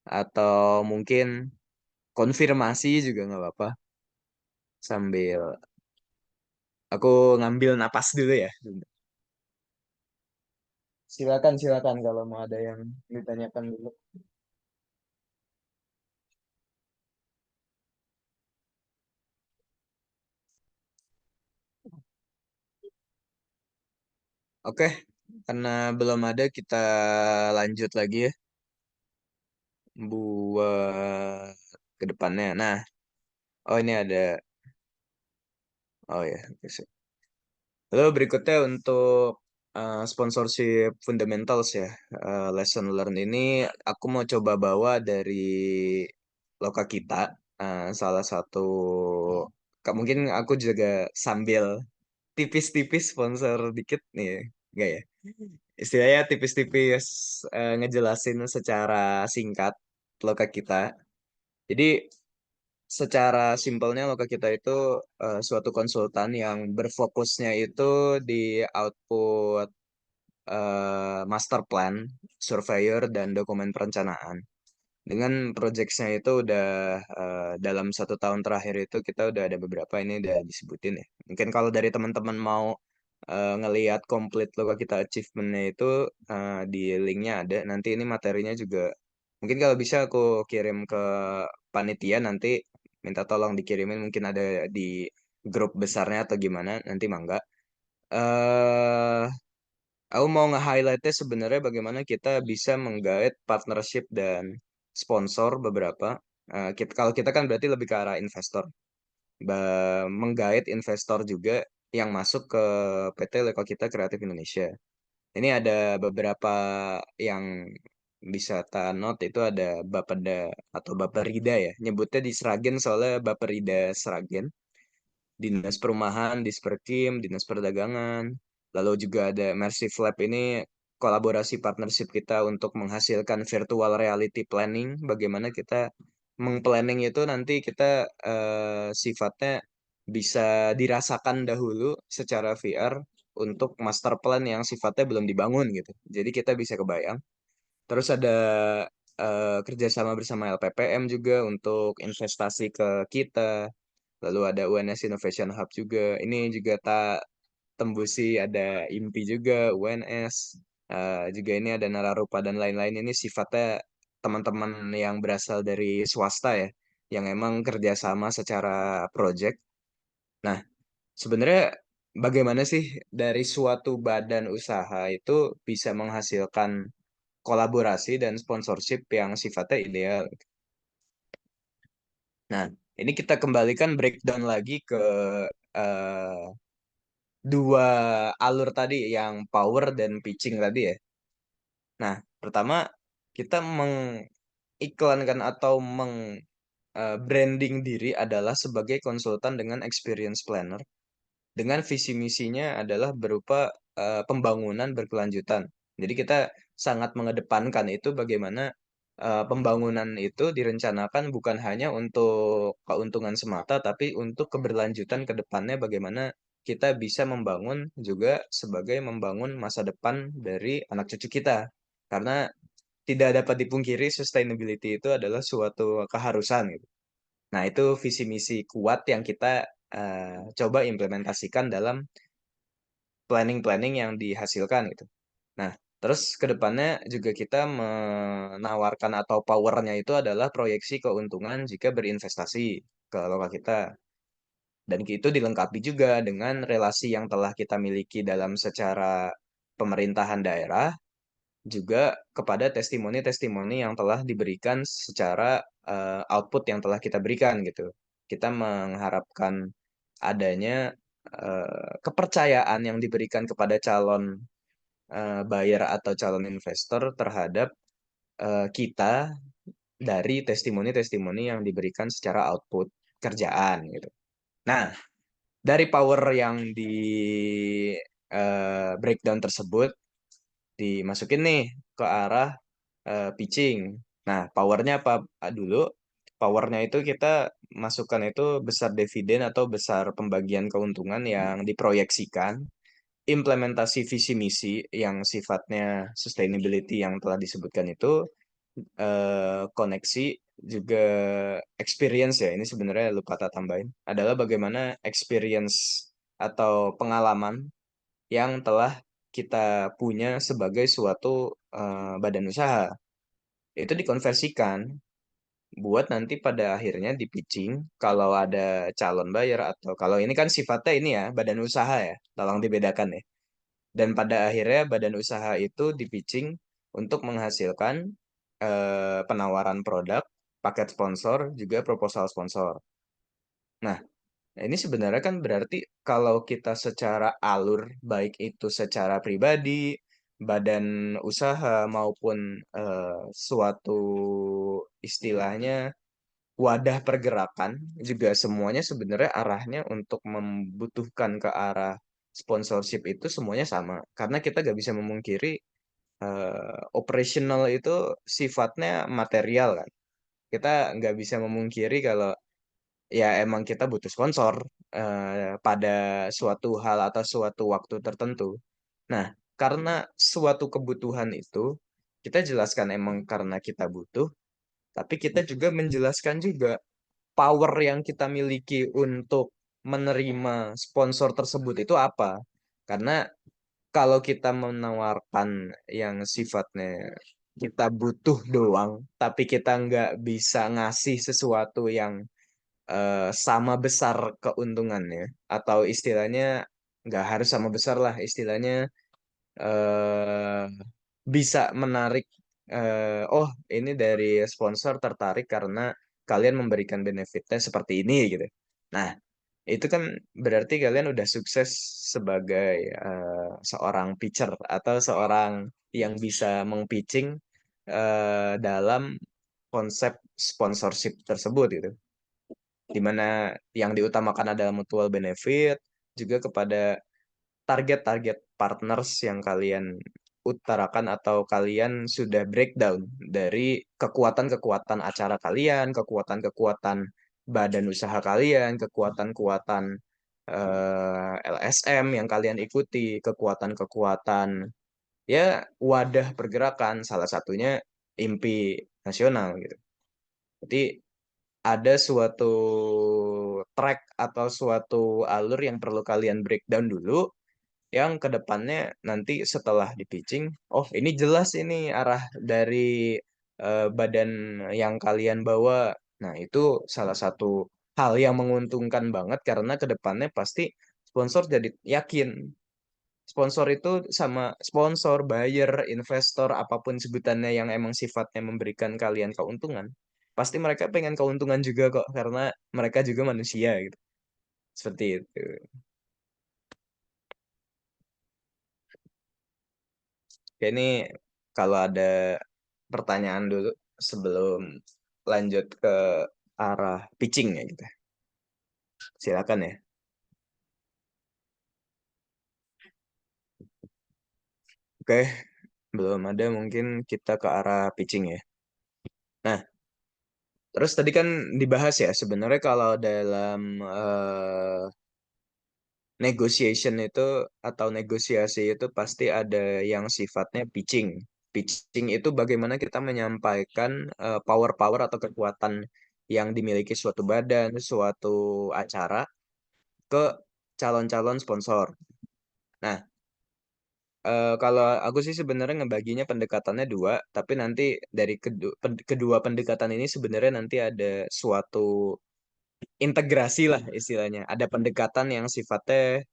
atau mungkin konfirmasi juga nggak apa-apa sambil aku ngambil napas dulu ya. Silakan, silakan kalau mau ada yang ditanyakan dulu. Oke, karena belum ada kita lanjut lagi ya buat ke depannya. Nah, oh ini ada. Oh ya, oke, sip. Lalu berikutnya untuk sponsorship fundamentals ya. Lesson learn ini aku mau coba bawa dari loka kita. Salah satu, mungkin aku juga sambil tipis-tipis sponsor dikit nih, enggak ya? Istilahnya tipis-tipis ngejelasin secara singkat loka kita. Jadi secara simpelnya loka kita itu suatu konsultan yang berfokusnya itu di output master plan, surveyor dan dokumen perencanaan. dengan projects-nya itu udah dalam 1 tahun terakhir itu kita udah ada beberapa, ini udah disebutin ya. Mungkin kalau dari teman-teman mau ngelihat komplit Loka Kita achievement-nya itu di linknya ada. Nanti ini materinya juga mungkin kalau bisa aku kirim ke panitia, nanti minta tolong dikirimin, mungkin ada di grup besarnya atau gimana, nanti mangga. eh Aku mau nge-highlight-nya sebenarnya bagaimana kita bisa menggait partnership dan sponsor beberapa. Kalau kita kan berarti lebih ke arah investor. Menggait investor juga yang masuk ke PT Leko Kita Kreatif Indonesia. Ini ada beberapa yang bisa ta note, itu ada Bapeda atau Baperida ya. Nyebutnya di Sragen soalnya Baperida Sragen. Dinas Perumahan, Disperkim, Dinas Perdagangan. Lalu juga ada Mersive Lab, ini kolaborasi partnership kita untuk menghasilkan virtual reality planning. Bagaimana kita mengplanning itu nanti kita sifatnya bisa dirasakan dahulu secara VR untuk master plan yang sifatnya belum dibangun gitu. Jadi kita bisa kebayang. Terus ada kerjasama bersama LPPM juga untuk investasi ke kita. Lalu ada UNS Innovation Hub juga. Ini juga tak tembusi, ada IMPI juga, UNS. Juga ini ada Nararupa dan lain-lain. Ini sifatnya teman-teman yang berasal dari swasta ya, yang emang kerjasama secara project. Nah, sebenarnya bagaimana sih dari suatu badan usaha itu bisa menghasilkan kolaborasi dan sponsorship yang sifatnya ideal? Nah, ini kita kembalikan breakdown lagi ke eh, dua alur tadi, yang power dan pitching tadi ya. Nah, pertama kita mengiklankan atau branding diri adalah sebagai konsultan dengan experience planner, dengan visi misinya adalah berupa pembangunan berkelanjutan. Jadi kita sangat mengedepankan itu bagaimana pembangunan itu direncanakan bukan hanya untuk keuntungan semata, tapi untuk keberlanjutan ke depannya, bagaimana kita bisa membangun juga sebagai membangun masa depan dari anak cucu kita. Karena tidak dapat dipungkiri sustainability itu adalah suatu keharusan gitu. Nah, itu visi misi kuat yang kita coba implementasikan dalam planning-planning yang dihasilkan gitu. Nah, terus ke depannya juga kita menawarkan atau powernya itu adalah proyeksi keuntungan jika berinvestasi ke lokal kita. Dan itu dilengkapi juga dengan relasi yang telah kita miliki dalam secara pemerintahan daerah, juga kepada testimoni-testimoni yang telah diberikan secara output yang telah kita berikan gitu. Kita mengharapkan adanya kepercayaan yang diberikan kepada calon buyer atau calon investor terhadap kita dari testimoni-testimoni yang diberikan secara output kerjaan gitu. Nah, dari power yang di breakdown tersebut dimasukin nih ke arah pitching. Nah, powernya apa dulu? Powernya itu kita masukkan itu besar dividen atau besar pembagian keuntungan yang diproyeksikan, implementasi visi misi yang sifatnya sustainability yang telah disebutkan itu, koneksi juga experience ya. Ini sebenarnya lupa tak tambahin. Adalah bagaimana experience atau pengalaman yang telah kita punya sebagai suatu badan usaha. Itu dikonversikan buat nanti pada akhirnya di pitching kalau ada calon buyer, atau kalau ini kan sifatnya ini ya badan usaha ya, tolong dibedakan ya. Dan pada akhirnya badan usaha itu di pitching untuk menghasilkan penawaran produk, paket sponsor, juga proposal sponsor. Nah, ini sebenarnya kan berarti kalau kita secara alur, baik itu secara pribadi, badan usaha, maupun suatu istilahnya wadah pergerakan, juga semuanya sebenarnya arahnya untuk membutuhkan ke arah sponsorship itu semuanya sama. Karena kita gak bisa memungkiri operational itu sifatnya material kan. Kita nggak bisa memungkiri kalau ya emang kita butuh sponsor pada suatu hal atau suatu waktu tertentu. Nah, karena suatu kebutuhan itu kita jelaskan emang karena kita butuh, tapi kita juga menjelaskan juga power yang kita miliki untuk menerima sponsor tersebut itu apa. Karena kalau kita menawarkan yang sifatnya kita butuh doang, tapi kita nggak bisa ngasih sesuatu yang sama besar keuntungannya, atau istilahnya nggak harus sama besar lah, istilahnya eh bisa menarik, oh ini dari sponsor tertarik karena kalian memberikan benefitnya seperti ini gitu. Nah, itu kan berarti kalian udah sukses sebagai seorang pitcher atau seorang yang bisa meng-pitching dalam konsep sponsorship tersebut gitu. Dimana yang diutamakan adalah mutual benefit juga kepada target-target partners yang kalian utarakan atau kalian sudah breakdown dari kekuatan-kekuatan acara kalian, kekuatan-kekuatan badan usaha kalian, kekuatan-kekuatan LSM yang kalian ikuti, kekuatan-kekuatan ya wadah pergerakan, salah satunya IMPI nasional gitu. Jadi ada suatu track atau suatu alur yang perlu kalian breakdown dulu yang kedepannya nanti setelah di pitching, oh ini jelas ini arah dari badan yang kalian bawa. Nah itu salah satu hal yang menguntungkan banget karena kedepannya pasti sponsor jadi yakin. Sponsor itu sama sponsor, buyer, investor, apapun sebutannya yang emang sifatnya memberikan kalian keuntungan. Pasti mereka pengen keuntungan juga kok karena mereka juga manusia gitu. Seperti itu. Oke, ini kalau ada pertanyaan dulu sebelum lanjut ke arah pitching ya gitu. Silakan ya. Oke, belum ada mungkin kita ke arah pitching ya. Nah, terus tadi kan dibahas ya sebenarnya kalau dalam negotiation itu atau negosiasi itu pasti ada yang sifatnya pitching. Pitching itu bagaimana kita menyampaikan power-power atau kekuatan yang dimiliki suatu badan, suatu acara ke calon-calon sponsor. Nah, kalau aku sih sebenarnya ngebaginya pendekatannya dua, tapi nanti dari kedua pendekatan ini sebenarnya nanti ada suatu integrasi lah istilahnya. Ada pendekatan yang sifatnya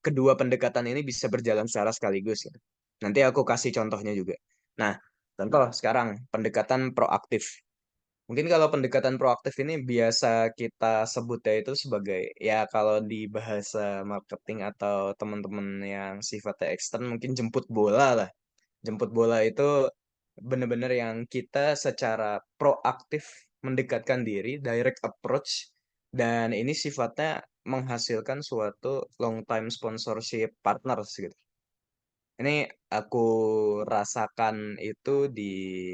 kedua pendekatan ini bisa berjalan secara sekaligus ya. Nanti aku kasih contohnya juga. Nah, contoh sekarang pendekatan proaktif. Mungkin kalau pendekatan proaktif ini biasa kita sebutnya itu sebagai ya kalau di bahasa marketing atau teman-teman yang sifatnya ekstern mungkin jemput bola lah. Jemput bola itu benar-benar yang kita secara proaktif mendekatkan diri, direct approach, dan ini sifatnya menghasilkan suatu long time sponsorship partners gitu. Ini aku rasakan itu di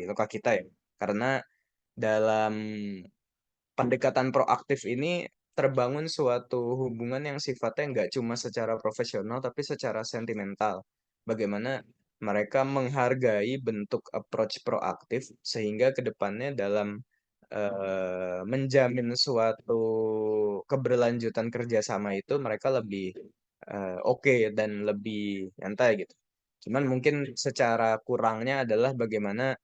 loka kita ya, karena dalam pendekatan proaktif ini terbangun suatu hubungan yang sifatnya nggak cuma secara profesional tapi secara sentimental. Bagaimana mereka menghargai bentuk approach proaktif sehingga kedepannya dalam menjamin suatu keberlanjutan kerjasama itu mereka lebih oke dan lebih nyantai gitu. Cuman mungkin secara kurangnya adalah bagaimana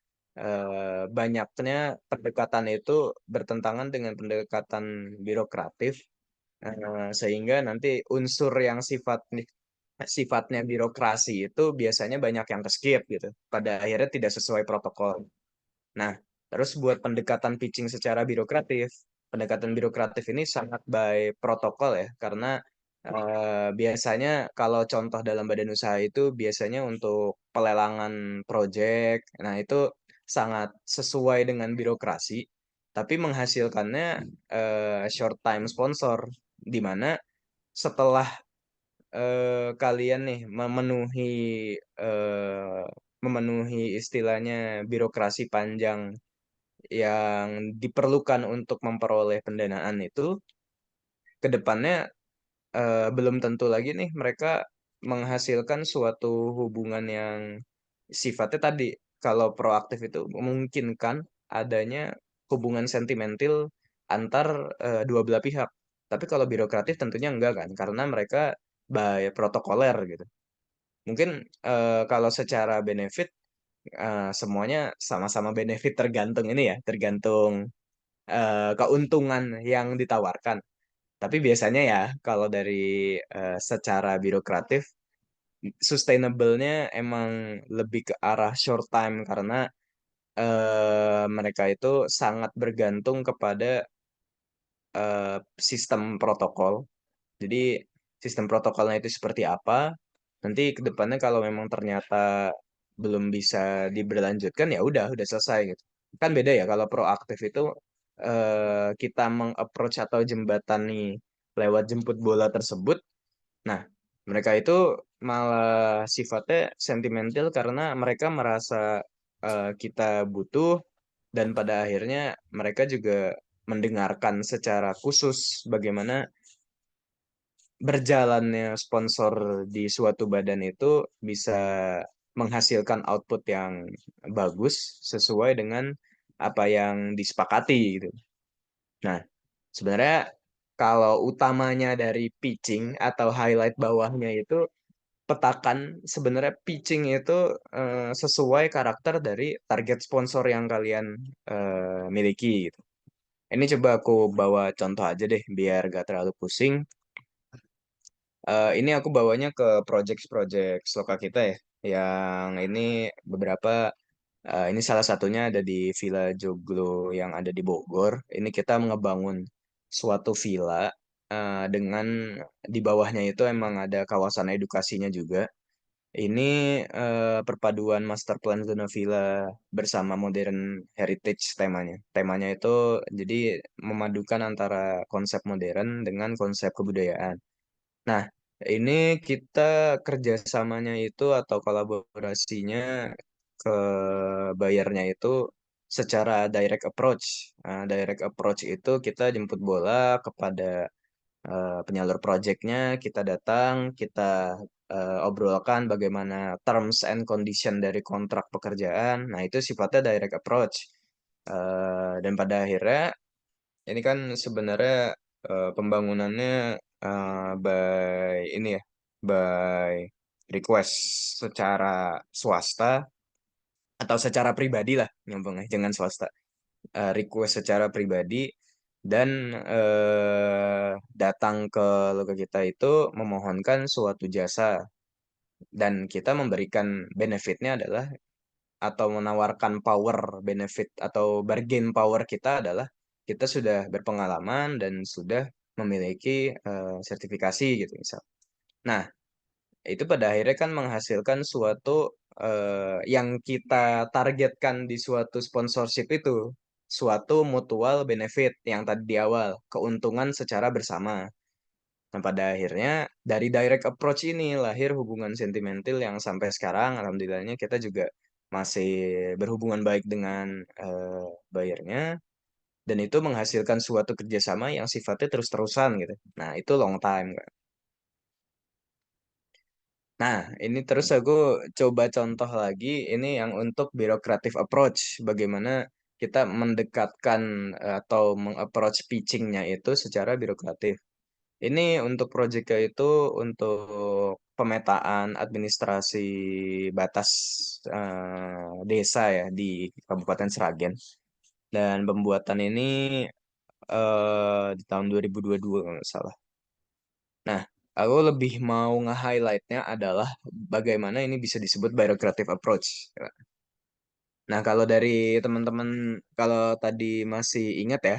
banyaknya pendekatan itu bertentangan dengan pendekatan birokratif sehingga nanti unsur yang sifatnya birokrasi itu biasanya banyak yang keskip gitu. Pada akhirnya tidak sesuai protokol. Nah, terus buat pendekatan pitching secara birokratif, pendekatan birokratif ini sangat by protokol ya, karena biasanya kalau contoh dalam badan usaha itu biasanya untuk pelelangan project, nah itu sangat sesuai dengan birokrasi, tapi menghasilkannya short time sponsor, di mana setelah kalian nih eh, memenuhi istilahnya birokrasi panjang yang diperlukan untuk memperoleh pendanaan itu, ke depannya belum tentu lagi nih mereka menghasilkan suatu hubungan yang sifatnya tadi, kalau proaktif itu memungkinkan adanya hubungan sentimental antar dua belah pihak. Tapi kalau birokratif tentunya enggak kan, karena mereka by protokoler gitu. Mungkin kalau secara benefit semuanya sama-sama benefit tergantung ini ya, tergantung keuntungan yang ditawarkan. Tapi biasanya ya kalau dari secara birokratif sustainable-nya emang lebih ke arah short time karena mereka itu sangat bergantung kepada sistem protokol. Jadi sistem protokolnya itu seperti apa? Nanti ke depannya kalau memang ternyata belum bisa diberlanjutkan ya udah selesai gitu. Kan beda ya kalau proaktif itu kita meng-approach atau jembatani lewat jemput bola tersebut. Nah, mereka itu malah sifatnya sentimental karena mereka merasa kita butuh dan pada akhirnya mereka juga mendengarkan secara khusus bagaimana berjalannya sponsor di suatu badan itu bisa menghasilkan output yang bagus sesuai dengan apa yang disepakati gitu. Nah, sebenarnya kalau utamanya dari pitching atau highlight bawahnya itu petakan sebenarnya pitching itu sesuai karakter dari target sponsor yang kalian miliki gitu. Ini coba aku bawa contoh aja deh biar gak terlalu pusing. Ini aku bawanya ke project-project loka kita ya. Yang ini beberapa, ini salah satunya ada di Villa Joglo yang ada di Bogor. Ini kita ngebangun suatu villa dengan di bawahnya itu emang ada kawasan edukasinya juga. Ini perpaduan master plan zona villa bersama modern heritage temanya. Temanya itu jadi memadukan antara konsep modern dengan konsep kebudayaan. Nah, ini kita kerjasamanya itu atau kolaborasinya ke bayarnya itu secara direct approach. Nah, direct approach itu kita jemput bola kepada penyalur proyeknya, kita datang, kita obrolkan bagaimana terms and condition dari kontrak pekerjaan. Nah, itu sifatnya direct approach. Dan pada akhirnya ini kan sebenarnya pembangunannya by ini ya, by request secara swasta atau secara pribadi lah nyambungnya, jangan swasta. Request secara pribadi dan datang ke lembaga kita itu memohonkan suatu jasa dan kita memberikan benefitnya adalah atau menawarkan power benefit atau bargain power kita adalah kita sudah berpengalaman dan sudah memiliki sertifikasi gitu misal. Nah, itu pada akhirnya kan menghasilkan suatu yang kita targetkan di suatu sponsorship itu suatu mutual benefit yang tadi di awal, keuntungan secara bersama. Nah, pada akhirnya dari direct approach ini lahir hubungan sentimental yang sampai sekarang alhamdulillahnya kita juga masih berhubungan baik dengan buyernya dan itu menghasilkan suatu kerjasama yang sifatnya terus-terusan gitu. Nah, itu long time, Kak. Nah, ini terus aku coba contoh lagi ini yang untuk bureaucratic approach. Bagaimana kita mendekatkan atau meng-approach pitching-nya itu secara birokratif. Ini untuk proyeknya itu untuk pemetaan administrasi batas desa ya di Kabupaten Sragen. Dan pembuatan ini di tahun 2022 kalau nggak salah. Nah, aku lebih mau nge-highlight-nya adalah bagaimana ini bisa disebut bureaucratic approach. Nah, kalau dari teman-teman, kalau tadi masih ingat ya,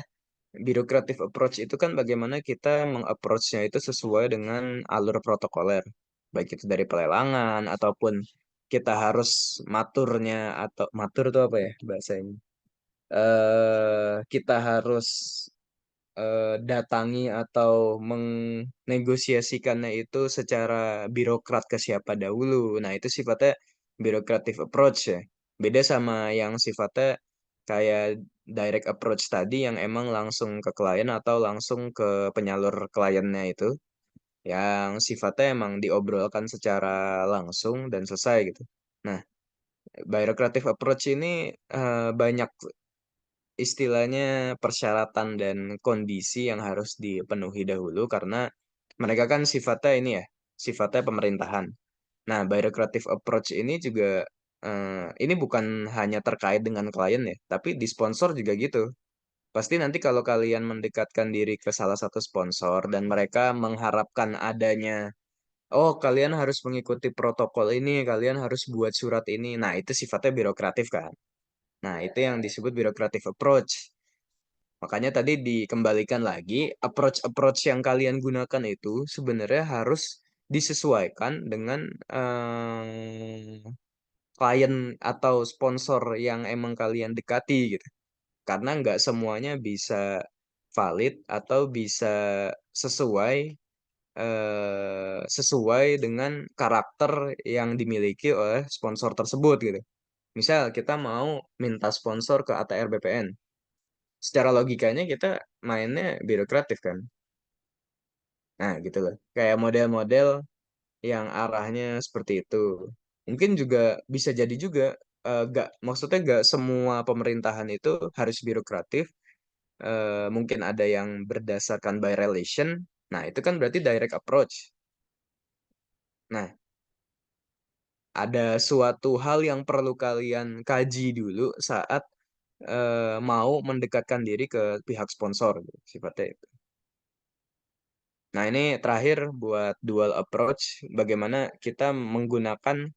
bureaucratic approach itu kan bagaimana kita meng-approach-nya itu sesuai dengan alur protokoler. Baik itu dari pelelangan, ataupun kita harus maturnya, atau matur itu apa ya bahasanya? Kita harus datangi atau menegosiasikannya itu secara birokrat ke siapa dahulu. Nah, itu sifatnya bureaucratic approach ya. Beda sama yang sifatnya kayak direct approach tadi yang emang langsung ke klien atau langsung ke penyalur kliennya itu. Yang sifatnya emang diobrolkan secara langsung dan selesai gitu. Nah, bureaucratic approach ini banyak istilahnya persyaratan dan kondisi yang harus dipenuhi dahulu karena mereka kan sifatnya ini ya, sifatnya pemerintahan. Nah, bureaucratic approach ini juga ini bukan hanya terkait dengan klien ya, tapi di sponsor juga gitu. Pasti nanti kalau kalian mendekatkan diri ke salah satu sponsor dan mereka mengharapkan adanya, oh kalian harus mengikuti protokol ini, kalian harus buat surat ini. Nah, itu sifatnya birokratif kan. Nah, itu yang disebut bureaucratic approach. Makanya tadi dikembalikan lagi, approach-approach yang kalian gunakan itu sebenarnya harus disesuaikan dengan klien atau sponsor yang emang kalian dekati gitu. Karena nggak semuanya bisa valid atau bisa sesuai sesuai dengan karakter yang dimiliki oleh sponsor tersebut gitu. Misal kita mau minta sponsor ke ATR BPN. Secara logikanya kita mainnya birokratif kan. Nah, gitu loh. Kayak model-model yang arahnya seperti itu. Mungkin juga bisa jadi juga maksudnya gak semua pemerintahan itu harus birokratif. Mungkin ada yang berdasarkan by relation. Nah, itu kan berarti direct approach. Nah, ada suatu hal yang perlu kalian kaji dulu saat mau mendekatkan diri ke pihak sponsor gitu, sifatnya. Nah, ini terakhir buat dual approach, bagaimana kita menggunakan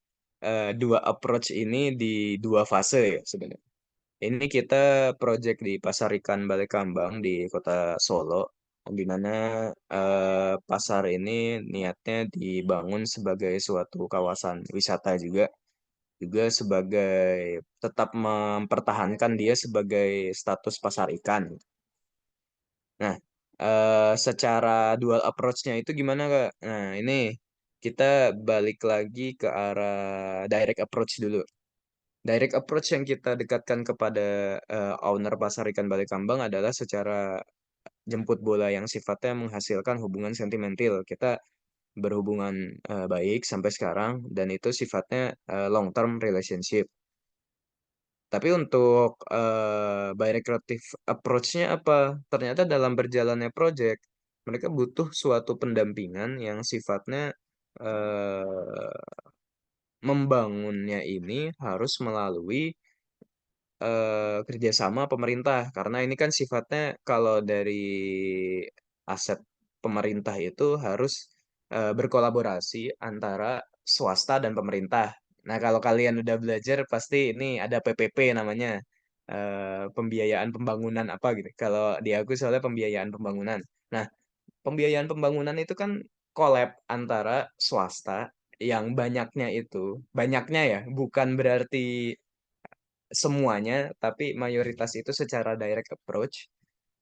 dua approach ini di dua fase ya sebenarnya. Ini kita project di Pasar Ikan Balekambang di Kota Solo, di mana pasar ini niatnya dibangun sebagai suatu kawasan wisata juga, juga sebagai tetap mempertahankan dia sebagai status pasar ikan. Nah, secara dual approach-nya itu gimana, Kak? Nah, ini kita balik lagi ke arah direct approach dulu. Direct approach yang kita dekatkan kepada owner pasar ikan Balekambang adalah secara jemput bola yang sifatnya menghasilkan hubungan sentimental. Kita berhubungan baik sampai sekarang dan itu sifatnya long term relationship. Tapi untuk creative approach-nya apa? Ternyata dalam berjalannya project, mereka butuh suatu pendampingan yang sifatnya membangunnya ini harus melalui kerjasama pemerintah. Karena ini kan sifatnya kalau dari aset pemerintah itu harus berkolaborasi antara swasta dan pemerintah. Nah, kalau kalian udah belajar pasti ini ada PPP namanya, pembiayaan pembangunan apa gitu. Kalau di aku soalnya pembiayaan pembangunan. Nah, pembiayaan pembangunan itu kan collab antara swasta yang banyaknya ya, bukan berarti semuanya, tapi mayoritas itu secara direct approach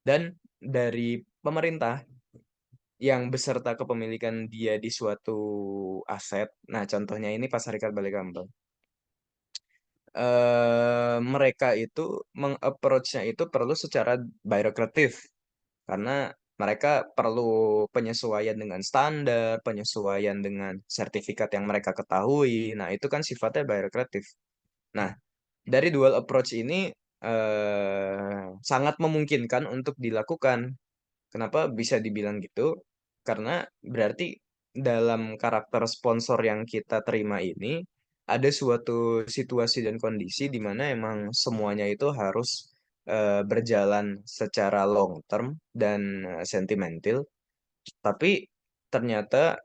dan dari pemerintah yang beserta kepemilikan dia di suatu aset. Nah, contohnya ini Pasar Ikan Balekambang. Mereka itu mengapproach-nya itu perlu secara birokratif karena mereka perlu penyesuaian dengan standar, penyesuaian dengan sertifikat yang mereka ketahui. Nah, itu kan sifatnya birokratif. Nah, dari dual approach ini sangat memungkinkan untuk dilakukan. Kenapa bisa dibilang gitu? Karena berarti dalam karakter sponsor yang kita terima ini ada suatu situasi dan kondisi di mana emang semuanya itu harus berjalan secara long term dan sentimental, tapi ternyata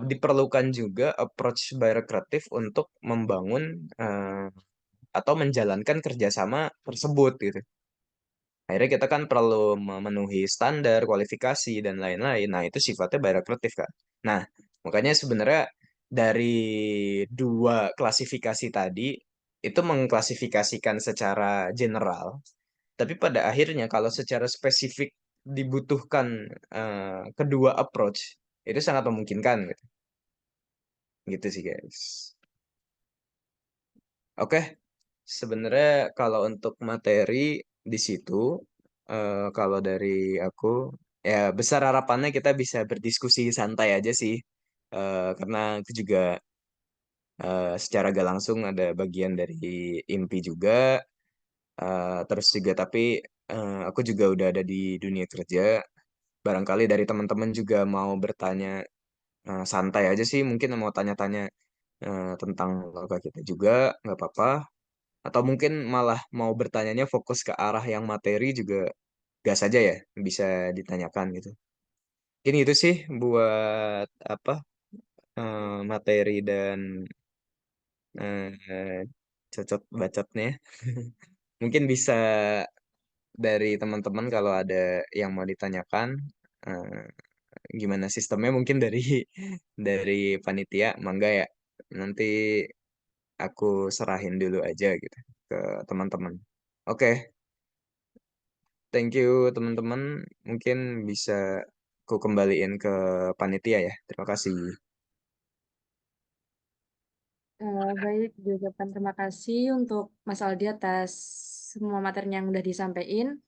diperlukan juga approach birokratif untuk membangun atau menjalankan kerjasama tersebut gitu. Akhirnya kita kan perlu memenuhi standar, kualifikasi, dan lain-lain. Nah, itu sifatnya birokratif, kan. Nah, makanya sebenarnya dari dua klasifikasi tadi, itu mengklasifikasikan secara general. Tapi pada akhirnya kalau secara spesifik dibutuhkan kedua approach, itu sangat memungkinkan. Gitu, gitu sih, guys. Oke, sebenarnya kalau untuk materi di situ, kalau dari aku, ya besar harapannya kita bisa berdiskusi santai aja sih, karena itu juga secara gak langsung ada bagian dari IMPI juga. Terus juga tapi aku juga udah ada di dunia kerja. Barangkali dari teman-teman juga mau bertanya santai aja sih, mungkin mau tanya-tanya tentang loga kita juga, nggak apa-apa. Atau mungkin malah mau bertanyanya fokus ke arah yang materi juga gas aja ya, bisa ditanyakan gitu. Ini itu sih buat apa materi dan eh, cocok bacotnya. Mungkin bisa dari teman-teman kalau ada yang mau ditanyakan eh, gimana sistemnya mungkin dari dari panitia mangga ya. Nanti aku serahin dulu aja gitu ke teman-teman. Oke, thank you teman-teman. Mungkin bisa aku kembaliin ke panitia ya. Terima kasih. Baik, diucapkan terima kasih untuk Mas Aldi atas semua materi yang udah disampaikan.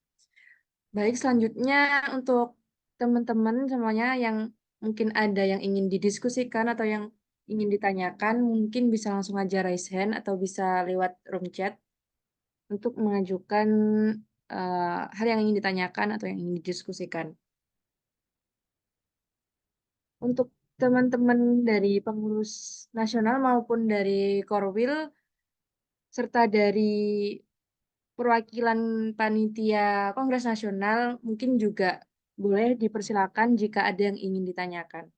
Baik, selanjutnya untuk teman-teman semuanya yang mungkin ada yang ingin didiskusikan atau yang ingin ditanyakan, mungkin bisa langsung aja raise hand atau bisa lewat room chat untuk mengajukan hal yang ingin ditanyakan atau yang ingin didiskusikan. Untuk teman-teman dari pengurus nasional maupun dari Korwil, serta dari perwakilan panitia Kongres Nasional, mungkin juga boleh dipersilakan jika ada yang ingin ditanyakan.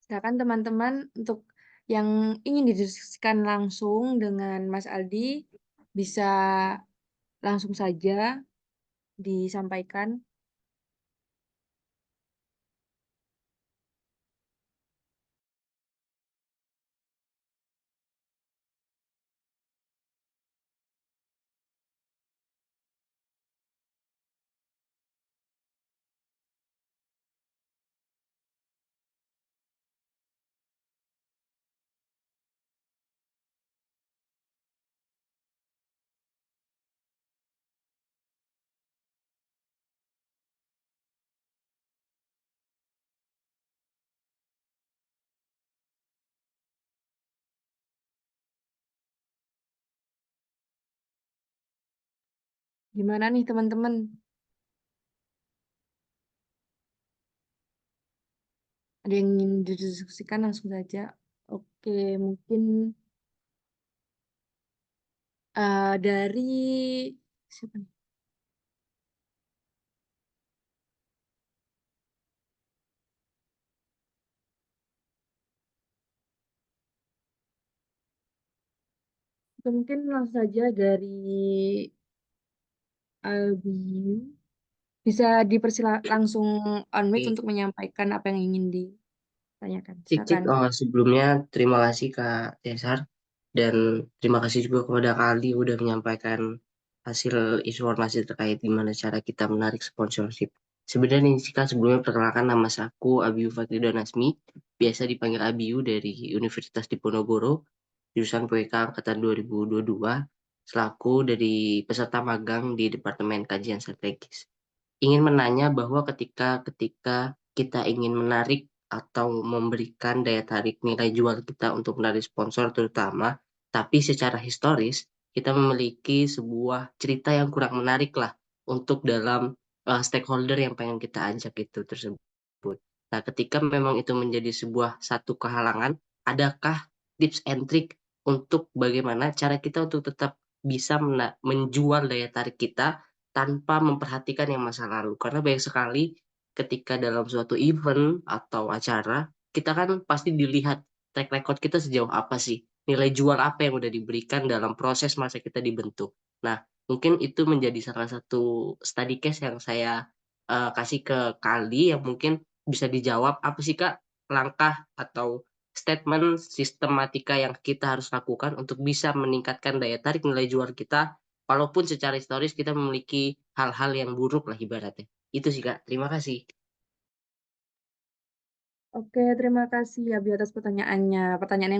Silakan teman-teman untuk yang ingin didiskusikan langsung dengan Mas Aldi, bisa langsung saja disampaikan. Gimana nih teman-teman? Ada yang ingin didiskusikan langsung saja. Oke, mungkin dari siapa nih? Atau mungkin langsung saja dari Albiu. Bisa langsung on mic Oke, untuk menyampaikan apa yang ingin ditanyakan. Cicik, Silakan. sebelumnya terima kasih Kak Cesar dan terima kasih juga kepada Kak Aldi udah menyampaikan hasil informasi terkait gimana cara kita menarik sponsorship. Sebenarnya nih sih Kak, sebelumnya perkenalkan nama aku Abiu Fakrido Nasmi, biasa dipanggil Abiu dari Universitas Diponegoro, jurusan PWK Angkatan 2022, selaku dari peserta magang di Departemen Kajian Strategis. Ingin menanya bahwa ketika ketika kita ingin menarik atau memberikan daya tarik nilai jual kita untuk menarik sponsor terutama, tapi secara historis kita memiliki sebuah cerita yang kurang menarik lah untuk dalam stakeholder yang pengen kita ajak itu tersebut. Nah, ketika memang itu menjadi sebuah satu kehalangan, adakah tips and trick untuk bagaimana cara kita untuk tetap bisa menjual daya tarik kita tanpa memperhatikan yang masa lalu. Karena banyak sekali ketika dalam suatu event atau acara, kita kan pasti dilihat track record kita sejauh apa sih, nilai jual apa yang udah diberikan dalam proses masa kita dibentuk. Nah, mungkin itu menjadi salah satu study case yang saya kasih ke Kali yang mungkin bisa dijawab apa sih Kak langkah atau statement sistematika yang kita harus lakukan untuk bisa meningkatkan daya tarik nilai jual kita. Walaupun secara historis kita memiliki hal-hal yang buruk lah ibaratnya. Itu sih Kak, terima kasih. Oke, terima kasih Abi atas pertanyaannya. Pertanyaan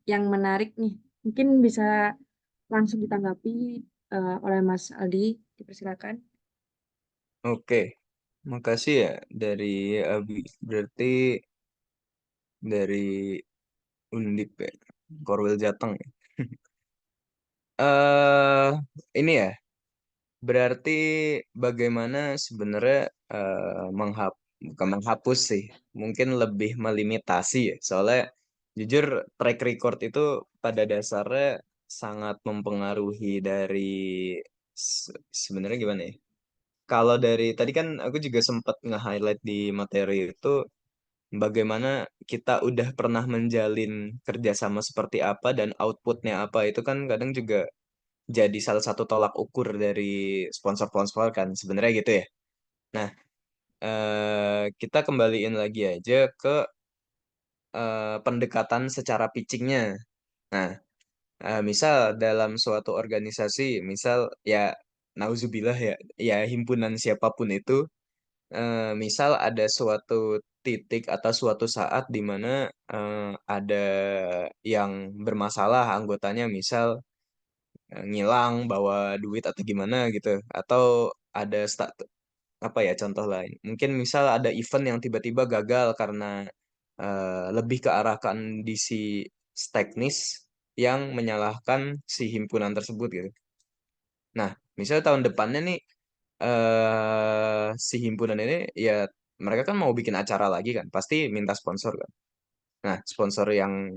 yang menarik nih. Mungkin bisa langsung ditanggapi oleh Mas Aldi. Dipersilakan. Oke, makasih ya dari Abi. Berarti dari Undip ya, Korwil Jateng ya. eh ini ya, berarti bagaimana sebenarnya bukan menghapus sih, mungkin lebih melimitasi ya. Soalnya jujur track record itu pada dasarnya sangat mempengaruhi dari sebenarnya gimana ya? Kalau dari tadi kan aku juga sempat nge-highlight di materi itu bagaimana kita udah pernah menjalin kerjasama seperti apa dan outputnya apa itu kan kadang juga jadi salah satu tolak ukur dari sponsor-sponsor kan sebenarnya gitu ya. Nah, kita kembaliin lagi aja ke pendekatan secara pitchingnya. Nah, misal dalam suatu organisasi, misal ya nauzubillah ya, ya himpunan siapapun itu, misal ada suatu titik atau suatu saat di mana ada yang bermasalah anggotanya, misal ngilang, bawa duit atau gimana gitu, atau ada apa ya contoh lain. Mungkin misal ada event yang tiba-tiba gagal karena lebih ke arah kondisi teknis yang menyalahkan si himpunan tersebut gitu. Nah, misal tahun depannya nih si himpunan ini ya mereka kan mau bikin acara lagi kan, pasti minta sponsor kan. Nah, sponsor yang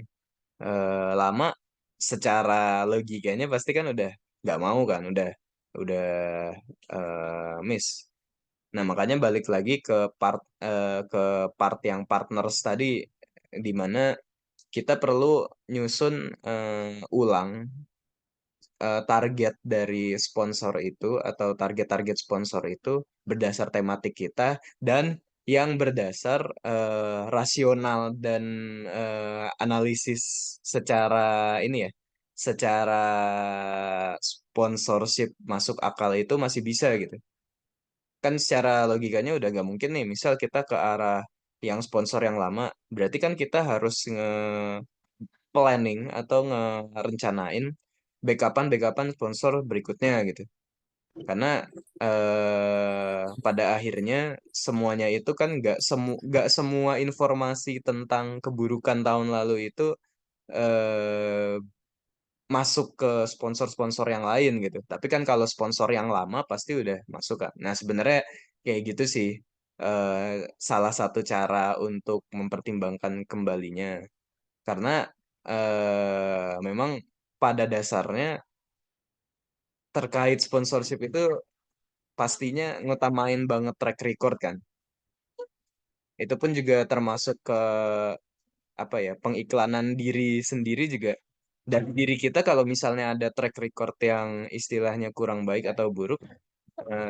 lama secara logikanya pasti kan udah nggak mau kan, udah miss. Nah, makanya balik lagi ke part yang partners tadi di mana kita perlu nyusun ulang target dari sponsor itu atau target-target sponsor itu berdasar tematik kita dan yang berdasar rasional dan analisis secara ini ya, secara sponsorship masuk akal itu masih bisa gitu. Kan secara logikanya udah gak mungkin nih, misal kita ke arah yang sponsor yang lama, berarti kan kita harus planning atau ngerencanain backupan sponsor berikutnya gitu. Karena pada akhirnya semuanya itu kan nggak semua informasi tentang keburukan tahun lalu itu eh, masuk ke sponsor-sponsor yang lain gitu. Tapi kan kalau sponsor yang lama pasti udah masuk kan. Nah, sebenarnya kayak gitu sih salah satu cara untuk mempertimbangkan kembalinya. Karena memang pada dasarnya terkait sponsorship itu pastinya ngutamain banget track record kan. Itu pun juga termasuk ke apa ya, pengiklanan diri sendiri juga. Dan diri kita kalau misalnya ada track record yang istilahnya kurang baik atau buruk,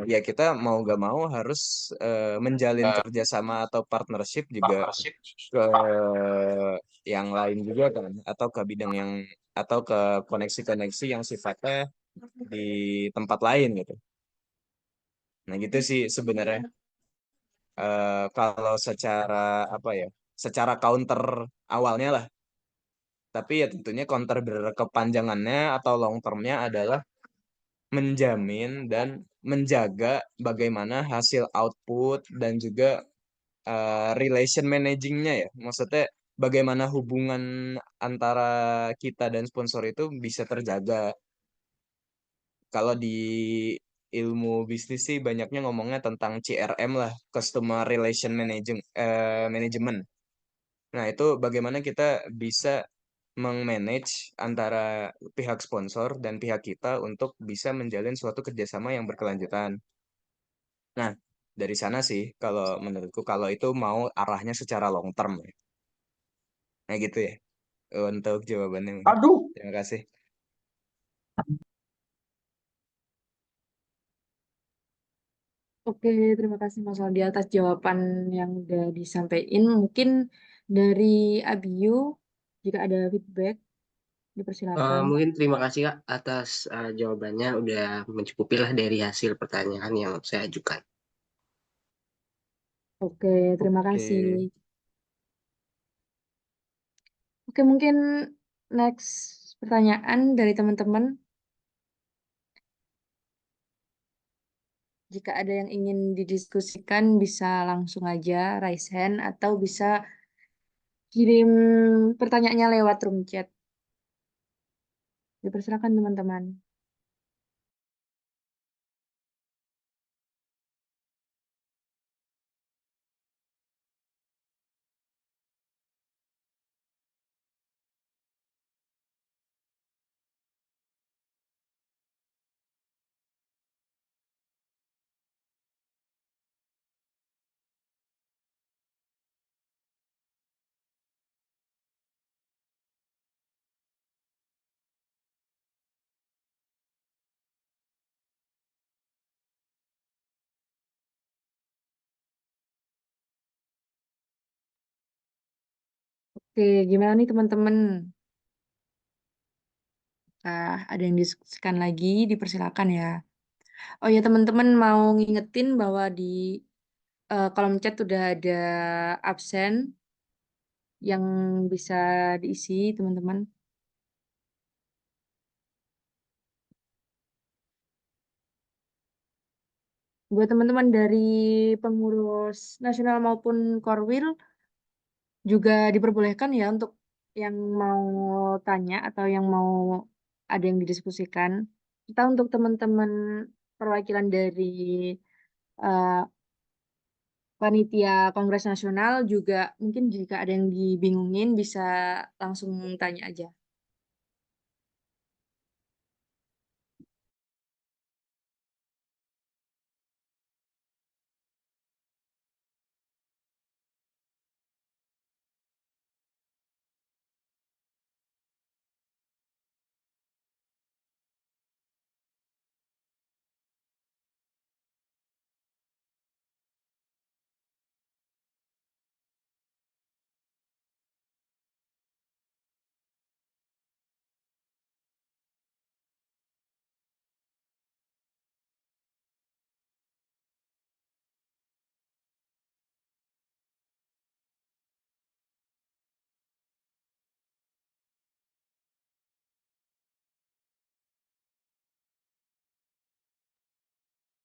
ya kita mau gak mau harus menjalin kerjasama atau partnership juga ke yang lain juga kan, atau ke bidang yang atau ke koneksi-koneksi yang sifatnya di tempat lain gitu. Nah gitu sih sebenarnya. Kalau secara apa ya, secara counter awalnya lah. Tapi ya tentunya counter berkepanjangannya atau long termnya adalah menjamin dan menjaga bagaimana hasil output dan juga relation managingnya ya. Maksudnya bagaimana hubungan antara kita dan sponsor itu bisa terjaga. Kalau di ilmu bisnis sih banyaknya ngomongnya tentang CRM lah, Customer Relation Management. Nah, itu bagaimana kita bisa meng-manage antara pihak sponsor dan pihak kita untuk bisa menjalin suatu kerjasama yang berkelanjutan. Nah, dari sana sih kalau menurutku kalau itu mau arahnya secara long term ya. Nah gitu ya untuk jawabannya mungkin. Aduh. Terima kasih. Oke, terima kasih Mas Aldi atas jawaban yang udah disampaikan. Mungkin dari Abiyu, jika ada feedback, dipersilakan. Mungkin terima kasih Kak atas jawabannya udah mencukupi lah dari hasil pertanyaan yang saya ajukan. Oke, terima Oke. kasih. Oke, mungkin next pertanyaan dari teman-teman. Jika ada yang ingin didiskusikan bisa langsung aja raise hand atau bisa kirim pertanyaannya lewat room chat. Dipersilakan teman-teman. Oke, gimana nih teman-teman? Ada yang diskusikan lagi, dipersilakan ya. Oh ya teman-teman mau ngingetin bahwa di kolom chat udah ada absen yang bisa diisi teman-teman. Buat teman-teman dari pengurus nasional maupun Korwil juga diperbolehkan ya untuk yang mau tanya atau yang mau ada yang didiskusikan. Kita untuk teman-teman perwakilan dari eh, panitia Kongres Nasional juga mungkin jika ada yang dibingungin bisa langsung tanya aja.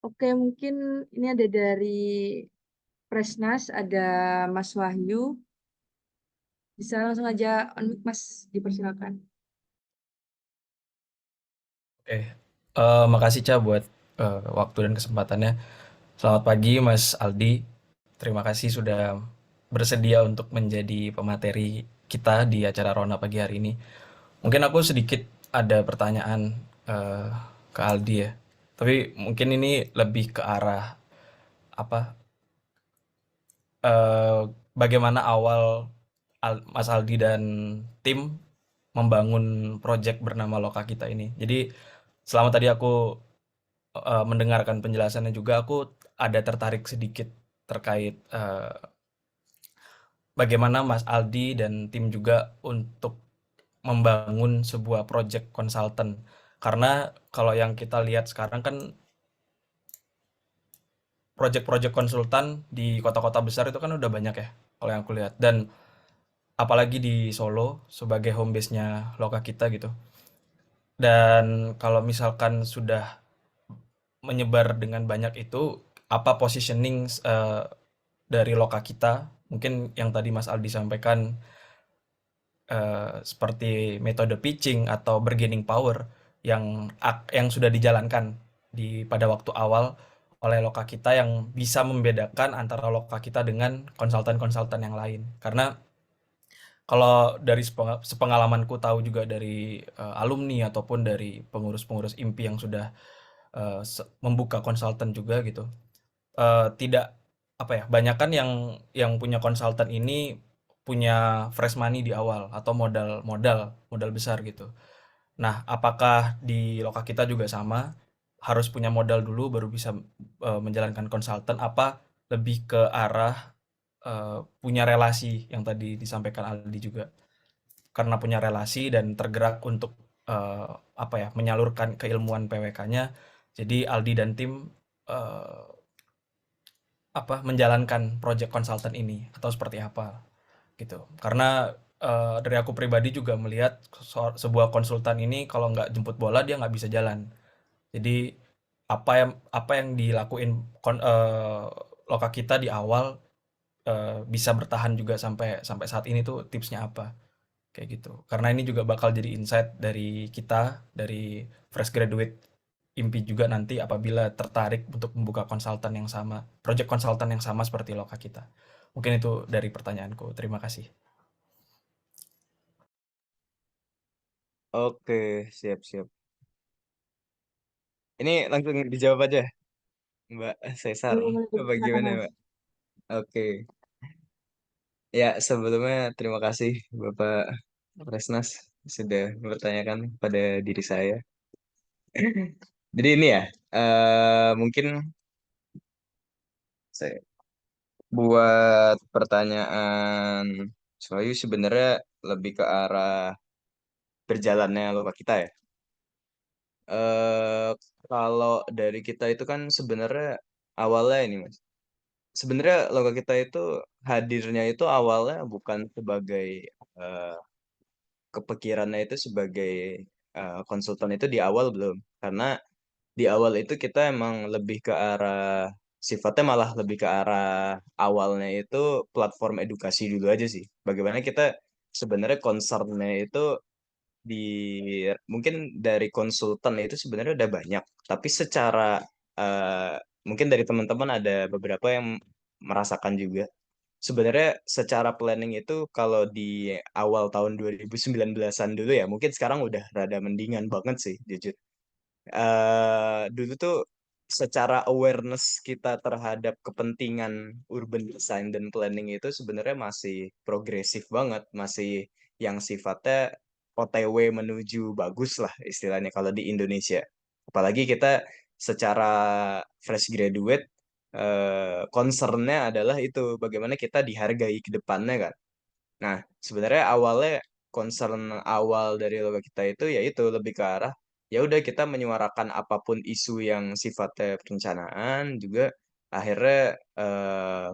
Oke, mungkin ini ada dari Presnas, ada Mas Wahyu. Bisa langsung aja on mic, Mas, dipersilakan. Oke, makasih Ca buat waktu dan kesempatannya. Selamat pagi Mas Aldi, terima kasih sudah bersedia untuk menjadi pemateri kita di acara Rona pagi hari ini. Mungkin aku sedikit ada pertanyaan eh, ke Aldi ya, tapi mungkin ini lebih ke arah apa? eh, Bagaimana awal Mas Aldi dan tim membangun project bernama Loka Kita ini. Jadi selama tadi aku mendengarkan penjelasannya juga aku ada tertarik sedikit terkait bagaimana Mas Aldi dan tim juga untuk membangun sebuah project consultant. Karena kalau yang kita lihat sekarang kan project-project konsultan di kota-kota besar itu kan udah banyak ya kalau yang aku lihat. Dan apalagi di Solo sebagai home base-nya Loka Kita gitu. Dan kalau misalkan sudah menyebar dengan banyak itu, apa positioning dari Loka Kita? Mungkin yang tadi Mas Aldi sampaikan seperti metode pitching atau bargaining power yang sudah dijalankan pada waktu awal oleh Loka Kita yang bisa membedakan antara Loka Kita dengan konsultan-konsultan yang lain. Karena kalau dari sepengalamanku tahu juga dari alumni ataupun dari pengurus-pengurus IMPI yang sudah membuka konsultan juga gitu. Tidak apa ya, banyak kan yang punya konsultan ini punya fresh money di awal atau modal besar gitu. Nah, apakah di Loka Kita juga sama? Harus punya modal dulu baru bisa menjalankan konsultan? Apa lebih ke arah punya relasi yang tadi disampaikan Aldi juga? Karena punya relasi dan tergerak untuk apa ya, menyalurkan keilmuan PWK-nya. Jadi Aldi dan tim eh, menjalankan project consultant ini atau seperti apa gitu. Karena dari aku pribadi juga melihat sebuah konsultan ini kalau nggak jemput bola dia nggak bisa jalan. Jadi apa yang dilakuin Loka kita di awal bisa bertahan juga sampai sampai saat ini tuh tipsnya apa? Kayak gitu. Karena ini juga bakal jadi insight dari kita, dari fresh graduate IMPI juga nanti apabila tertarik untuk membuka konsultan yang sama, project konsultan yang sama seperti Loka kita. Mungkin itu dari pertanyaanku. Terima kasih. Oke, siap-siap. Ini langsung dijawab aja, Mbak Cesar. Boleh, boleh, Apa silakan, gimana, Mas. Mbak? Oke. Ya, sebelumnya terima kasih Bapak Resnas sudah mempertanyakan pada diri saya. Jadi ini ya, mungkin saya buat pertanyaan Soyu sebenarnya lebih ke arah berjalannya lupa kita ya. eh Kalau dari kita itu kan sebenarnya awalnya ini Mas. Sebenarnya logo kita itu hadirnya itu awalnya bukan sebagai eh, kepikirannya itu sebagai konsultan itu di awal belum. Karena di awal itu kita emang lebih ke arah sifatnya malah lebih ke arah awalnya itu platform edukasi dulu aja sih. Bagaimana kita sebenarnya concernnya itu di mungkin dari konsultan itu sebenarnya udah banyak, tapi secara eh, mungkin dari teman-teman ada beberapa yang merasakan juga. Sebenarnya secara planning itu kalau di awal tahun 2019-an dulu ya, mungkin sekarang udah rada mendingan banget sih, jujur. Dulu tuh secara awareness kita terhadap kepentingan urban design dan planning itu sebenarnya masih progresif banget, masih yang sifatnya OTW menuju bagus lah istilahnya kalau di Indonesia. Apalagi kita secara fresh graduate, concernnya adalah itu bagaimana kita dihargai ke depannya kan. Nah, sebenarnya awalnya concern awal dari logo kita itu yaitu lebih ke arah ya udah kita menyuarakan apapun isu yang sifatnya perencanaan juga akhirnya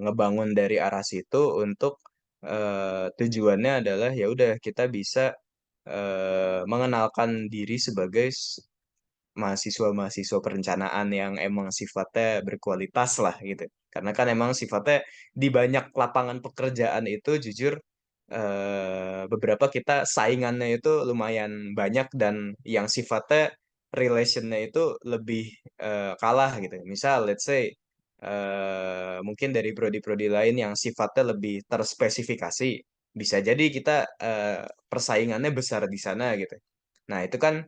ngebangun dari arah situ untuk tujuannya adalah ya udah kita bisa mengenalkan diri sebagai mahasiswa-mahasiswa perencanaan yang emang sifatnya berkualitas lah gitu. Karena kan emang sifatnya di banyak lapangan pekerjaan itu jujur beberapa kita saingannya itu lumayan banyak dan yang sifatnya relationnya itu lebih kalah gitu. Misal let's say mungkin dari prodi-prodi lain yang sifatnya lebih terspesifikasi bisa jadi kita persaingannya besar di sana gitu. Nah, itu kan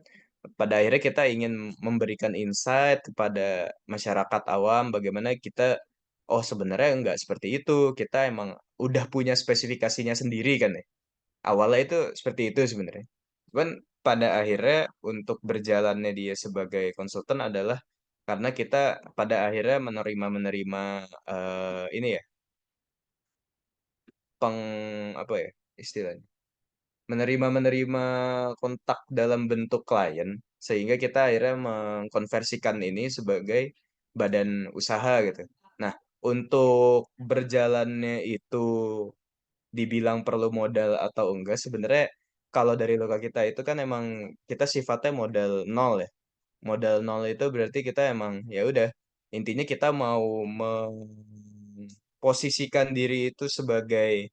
pada akhirnya kita ingin memberikan insight kepada masyarakat awam bagaimana kita oh sebenarnya enggak seperti itu. Kita emang udah punya spesifikasinya sendiri kan ya. Awalnya itu seperti itu sebenarnya. Cuman pada akhirnya untuk berjalannya dia sebagai konsultan adalah karena kita pada akhirnya menerima ini ya peng apa ya istilahnya menerima kontak dalam bentuk klien sehingga kita akhirnya mengkonversikan ini sebagai badan usaha gitu. Nah, untuk berjalannya itu dibilang perlu modal atau enggak sebenarnya kalau dari loka kita itu kan emang kita sifatnya modal nol ya. Modal nol itu berarti kita emang ya udah intinya kita mau memposisikan diri itu sebagai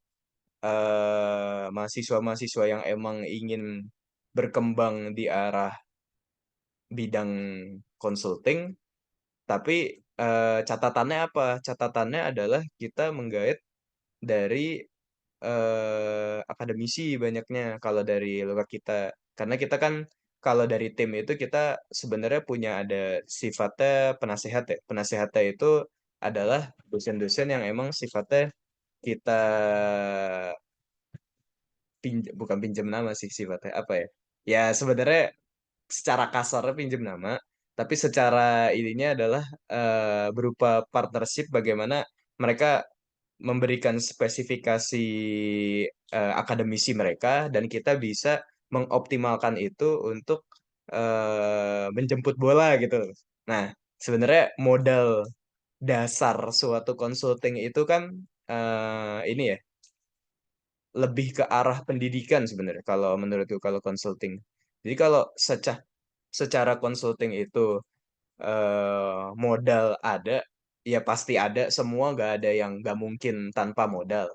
mahasiswa-mahasiswa yang emang ingin berkembang di arah bidang consulting, tapi catatannya apa? Catatannya adalah kita menggait dari akademisi banyaknya kalau dari luar kita. Karena kita kan kalau dari tim itu kita sebenarnya punya ada sifatnya penasehat ya. Penasehatnya itu adalah dosen-dosen yang emang sifatnya kita bukan pinjam nama sih sifatnya apa ya? Ya sebenarnya secara kasar pinjam nama, tapi secara ininya adalah berupa partnership bagaimana mereka memberikan spesifikasi akademisi mereka dan kita bisa mengoptimalkan itu untuk menjemput bola gitu. Nah, sebenarnya modal dasar suatu consulting itu kan ini ya lebih ke arah pendidikan sebenarnya kalau menurutku kalau consulting. Jadi kalau secara consulting itu modal ada, ya pasti ada, semua nggak ada yang nggak mungkin tanpa modal.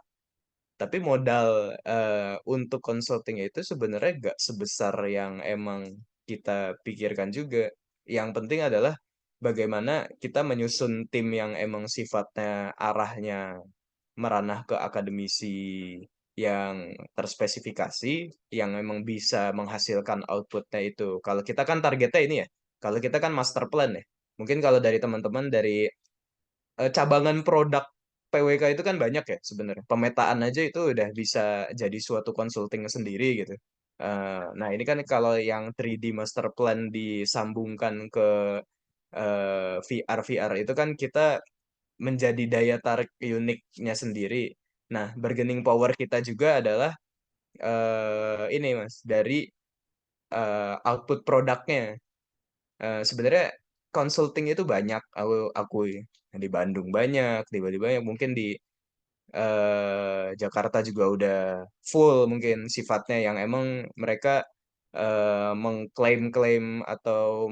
Tapi modal untuk consulting itu sebenarnya nggak sebesar yang emang kita pikirkan juga. Yang penting adalah bagaimana kita menyusun tim yang emang sifatnya arahnya meranah ke akademisi yang terspesifikasi, yang memang bisa menghasilkan outputnya itu. Kalau kita kan targetnya ini ya, kalau kita kan master plan ya. Mungkin kalau dari teman-teman dari cabangan produk PWK itu kan banyak ya sebenarnya. Pemetaan aja itu udah bisa jadi suatu consulting sendiri gitu. Nah ini kan kalau yang 3D master plan disambungkan ke VR VR itu kan kita menjadi daya tarik uniknya sendiri. Nah, bargaining power kita juga adalah ini Mas, dari output produknya. Sebenarnya consulting itu banyak, aku akui. Di Bandung banyak, di Bali banyak, mungkin di Jakarta juga udah full mungkin sifatnya yang emang mereka mengklaim-klaim atau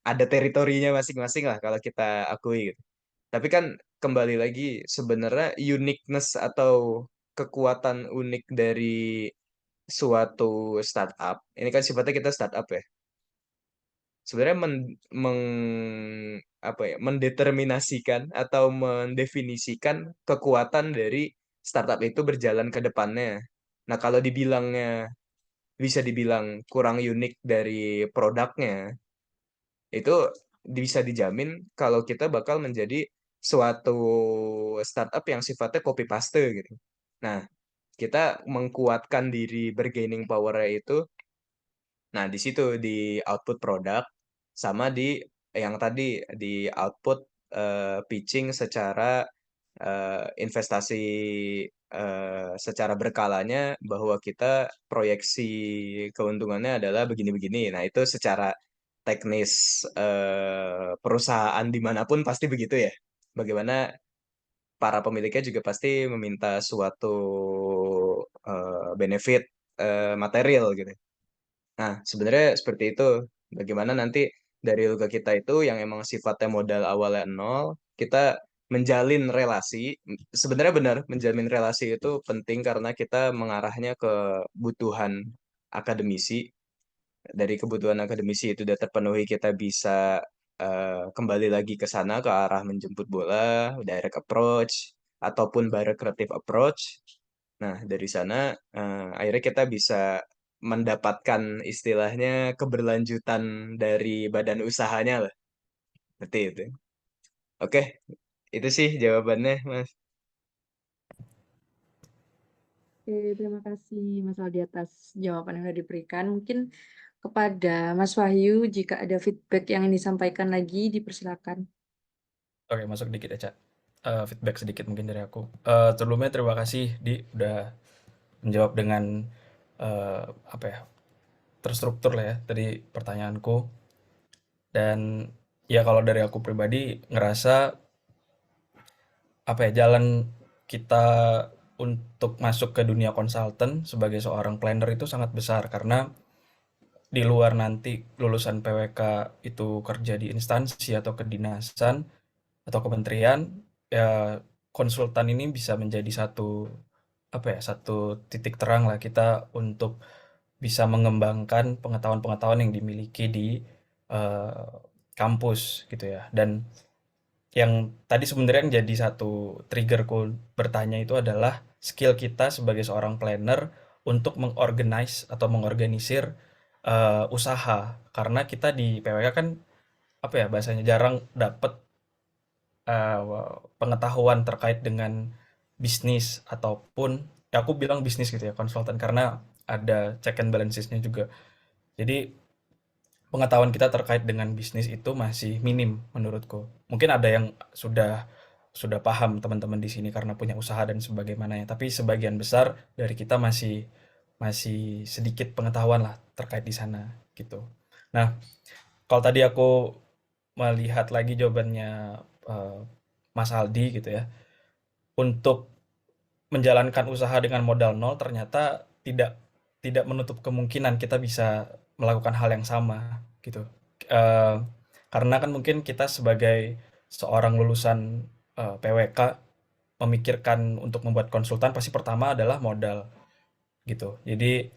ada teritorinya masing-masing lah kalau kita akui gitu. Tapi kan kembali lagi sebenarnya uniqueness atau kekuatan unik dari suatu startup. Ini kan sifatnya kita startup ya. Sebenarnya apa ya, mendeterminasikan atau mendefinisikan kekuatan dari startup itu berjalan ke depannya. Nah, kalau dibilangnya bisa dibilang kurang unik dari produknya, itu bisa dijamin kalau kita bakal menjadi suatu startup yang sifatnya copy paste gitu. Nah, kita mengkuatkan diri bargaining power-nya itu, nah di situ di output produk sama di yang tadi di output pitching secara investasi secara berkalanya bahwa kita proyeksi keuntungannya adalah begini-begini. Nah, itu secara teknis perusahaan dimanapun pasti begitu ya. Bagaimana para pemiliknya juga pasti meminta suatu benefit material gitu. Nah, sebenarnya seperti itu. Bagaimana nanti dari luka kita itu yang emang sifatnya modal awalnya nol, kita menjalin relasi. Sebenarnya benar, menjalin relasi itu penting karena kita mengarahnya ke kebutuhan akademisi. Dari kebutuhan akademisi itu udah terpenuhi, kita bisa kembali lagi ke sana ke arah menjemput bola, direct approach, ataupun direct creative approach. Nah, dari sana akhirnya kita bisa mendapatkan istilahnya keberlanjutan dari badan usahanya lah. Seperti itu. Oke, itu sih jawabannya, Mas. Oke, terima kasih Mas Aldi atas jawaban yang sudah diberikan. Mungkin kepada Mas Wahyu, jika ada feedback yang ingin disampaikan lagi, dipersilakan. Oke, masuk dikit ya, Cak. Feedback sedikit mungkin dari aku. Sebelumnya terima kasih Di udah menjawab dengan apa ya, terstruktur lah ya tadi pertanyaanku. Dan ya kalau dari aku pribadi ngerasa apa ya, jalan kita untuk masuk ke dunia konsultan sebagai seorang planner itu sangat besar karena di luar nanti lulusan PWK itu kerja di instansi atau kedinasan atau kementerian, ya konsultan ini bisa menjadi satu apa ya, satu titik terang lah kita untuk bisa mengembangkan pengetahuan-pengetahuan yang dimiliki di eh, kampus gitu ya. Dan yang tadi sebenarnya yang jadi satu triggerku bertanya itu adalah skill kita sebagai seorang planner untuk mengorganize atau mengorganisir usaha. Karena kita di PWK kan apa ya bahasanya jarang dapat pengetahuan terkait dengan bisnis ataupun ya aku bilang bisnis gitu ya konsultan karena ada check and balancesnya juga. Jadi pengetahuan kita terkait dengan bisnis itu masih minim menurutku. Mungkin ada yang sudah paham teman-teman di sini karena punya usaha dan sebagaimananya, tapi sebagian besar dari kita masih sedikit pengetahuan lah terkait di sana gitu. Nah, kalau tadi aku melihat lagi jawabannya Mas Aldi gitu ya. Untuk menjalankan usaha dengan modal nol ternyata tidak menutup kemungkinan kita bisa melakukan hal yang sama gitu. Karena kan mungkin kita sebagai seorang lulusan PWK memikirkan untuk membuat konsultan pasti pertama adalah modal gitu. Jadi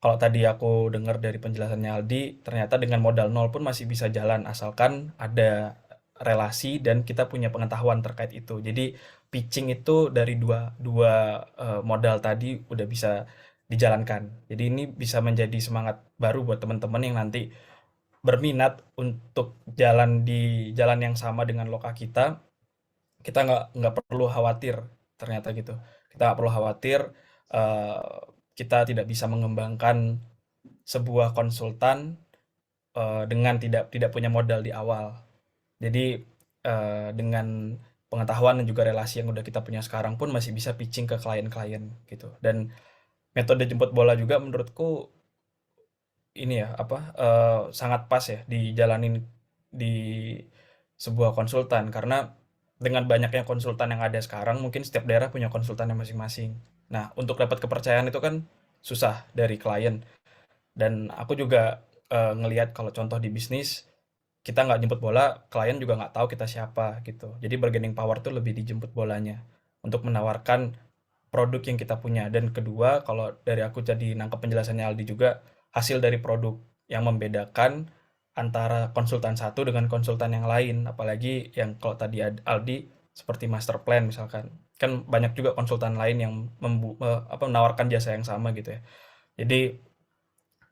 kalau tadi aku dengar dari penjelasannya Aldi, ternyata dengan modal nol pun masih bisa jalan asalkan ada relasi dan kita punya pengetahuan terkait itu. Jadi pitching itu dari dua dua modal tadi udah bisa dijalankan. Jadi ini bisa menjadi semangat baru buat teman-teman yang nanti berminat untuk jalan di jalan yang sama dengan loka kita. Kita nggak perlu khawatir ternyata gitu. Kita nggak perlu khawatir eh, kita tidak bisa mengembangkan sebuah konsultan dengan tidak tidak punya modal di awal. Jadi dengan pengetahuan dan juga relasi yang udah kita punya sekarang pun masih bisa pitching ke klien-klien gitu. Dan metode jemput bola juga menurutku ini ya apa sangat pas ya dijalanin di sebuah konsultan karena dengan banyaknya konsultan yang ada sekarang mungkin setiap daerah punya konsultannya masing-masing. Nah, untuk dapat kepercayaan itu kan susah dari klien dan aku juga ngelihat kalau contoh di bisnis kita nggak jemput bola, klien juga nggak tahu kita siapa gitu. Jadi bargaining power tuh lebih dijemput bolanya untuk menawarkan produk yang kita punya. Dan kedua, kalau dari aku jadi nangkep penjelasannya Aldi juga, hasil dari produk yang membedakan antara konsultan satu dengan konsultan yang lain. Apalagi yang kalau tadi Aldi seperti master plan misalkan. Kan banyak juga konsultan lain yang menawarkan jasa yang sama gitu ya. Jadi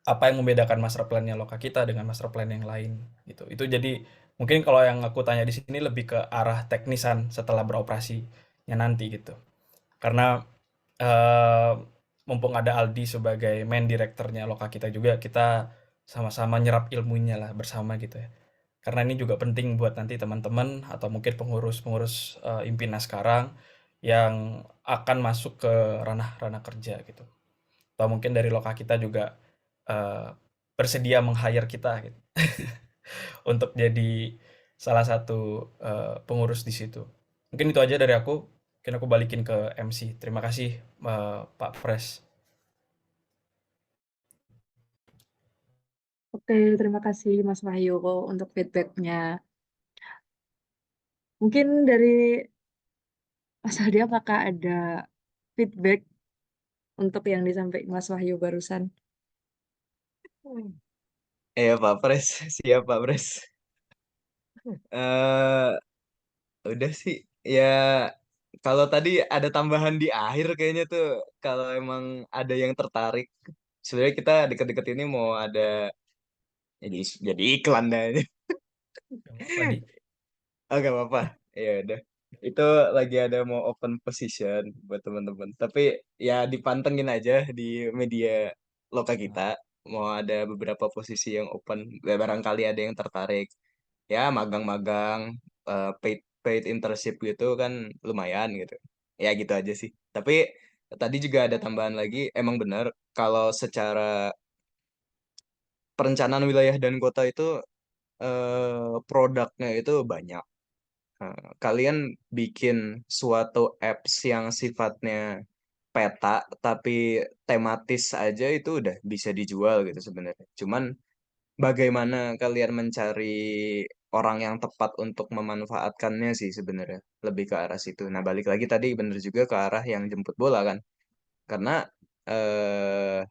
apa yang membedakan master plan-nya loka kita dengan master plan yang lain gitu. Itu jadi mungkin kalau yang aku tanya di sini lebih ke arah teknisan setelah beroperasinya nanti gitu. Karena eh, mumpung ada Aldi sebagai main direkturnya loka kita juga, kita sama-sama nyerap ilmunya lah bersama gitu ya. Karena ini juga penting buat nanti teman-teman atau mungkin pengurus-pengurus Impina sekarang yang akan masuk ke ranah-ranah kerja gitu. Atau mungkin dari loka kita juga eh, bersedia meng-hire kita gitu untuk jadi salah satu pengurus di situ. Mungkin itu aja dari aku. Mungkin aku balikin ke MC. Terima kasih Pak Pres. Oke, terima kasih Mas Wahyu untuk feedbacknya. Mungkin dari Mas Adi, apakah ada feedback untuk yang disampaikan Mas Wahyu barusan? Iya Pak Pres, siap Pak Pres. eh Udah sih, ya kalau tadi ada tambahan di akhir kayaknya tuh, kalau emang ada yang tertarik, sebenarnya kita deket-deket ini mau ada jadi iklan dah. Apa di? Oke apa-apa, ya udah. Itu lagi ada mau open position buat teman-teman. Tapi ya dipantengin aja di media lokal kita. Mau ada beberapa posisi yang open, ya barangkali ada yang tertarik. Ya magang-magang, paid paid internship gitu kan lumayan gitu. Ya gitu aja sih. Tapi tadi juga ada tambahan lagi, emang benar kalau secara perencanaan wilayah dan kota itu produknya itu banyak. Kalian bikin suatu apps yang sifatnya peta tapi tematis aja itu udah bisa dijual gitu sebenarnya. Cuman bagaimana kalian mencari orang yang tepat untuk memanfaatkannya sih sebenarnya lebih ke arah situ. Nah, balik lagi tadi bener juga ke arah yang jemput bola kan. Karena eh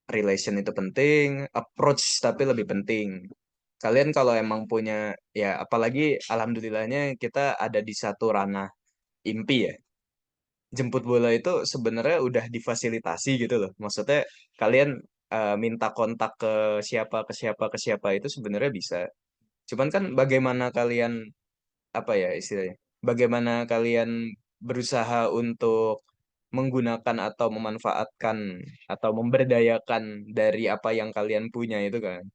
relation itu penting, approach tapi lebih penting. Kalian kalau emang punya ya apalagi alhamdulillahnya kita ada di satu ranah impi ya. Jemput bola itu sebenarnya udah difasilitasi gitu loh. Maksudnya kalian minta kontak ke siapa itu sebenarnya bisa. Cuman kan bagaimana kalian apa ya istilahnya? Bagaimana kalian berusaha untuk menggunakan atau memanfaatkan atau memberdayakan dari apa yang kalian punya itu kan.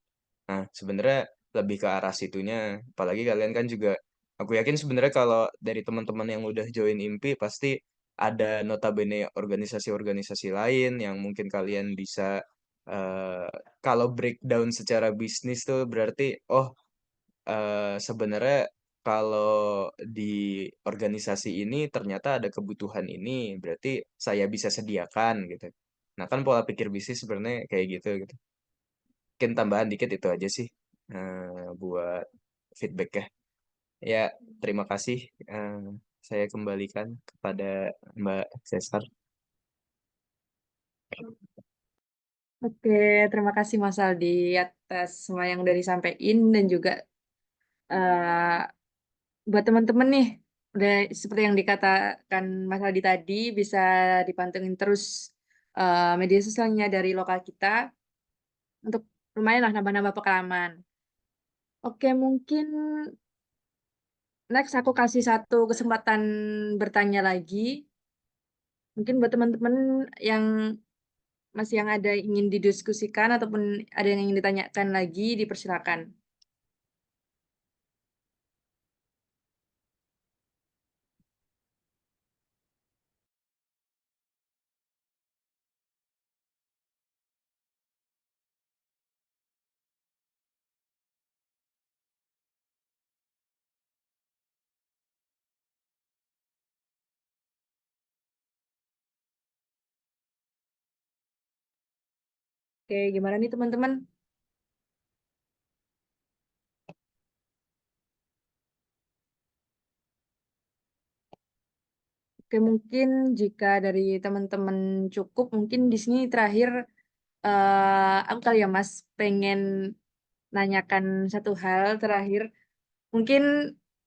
Nah, sebenarnya lebih ke arah situnya. Apalagi kalian kan juga, aku yakin sebenarnya kalau dari teman-teman yang udah join IMPI pasti ada notabene organisasi-organisasi lain yang mungkin kalian bisa eh, kalau breakdown secara bisnis tuh berarti oh sebenarnya kalau di organisasi ini ternyata ada kebutuhan ini, berarti saya bisa sediakan gitu. Nah kan pola pikir bisnis sebenarnya kayak gitu gitu. Mungkin tambahan dikit itu aja sih buat feedback ya. Ya, terima kasih. Saya kembalikan kepada Mbak Cesar. Oke, terima kasih Mas Aldi atas semua yang udah disampaikan dan juga eh, buat teman-teman nih, udah seperti yang dikatakan Mas Aldi tadi, bisa dipantengin terus media sosialnya dari lokal kita untuk lumayan lah nambah-nambah pengalaman. Oke, mungkin next aku kasih satu kesempatan bertanya lagi. Mungkin buat teman-teman yang masih yang ada ingin didiskusikan ataupun ada yang ingin ditanyakan lagi, dipersilakan. Oke, gimana nih teman-teman? Oke, mungkin jika dari teman-teman cukup, mungkin di sini terakhir aku kali ya Mas pengen nanyakan satu hal terakhir. Mungkin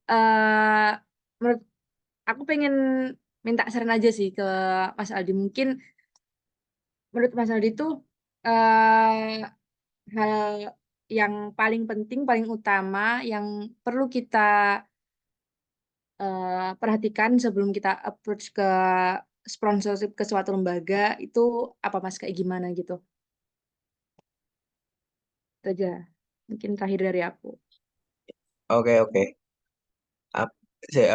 eh menurut aku pengen minta saran aja sih ke Mas Aldi. Mungkin menurut Mas Aldi itu hal yang paling penting, paling utama yang perlu kita perhatikan sebelum kita approach ke sponsorship ke suatu lembaga itu apa Mas kayak gimana gitu. Itu aja. Mungkin terakhir dari aku. Oke, oke.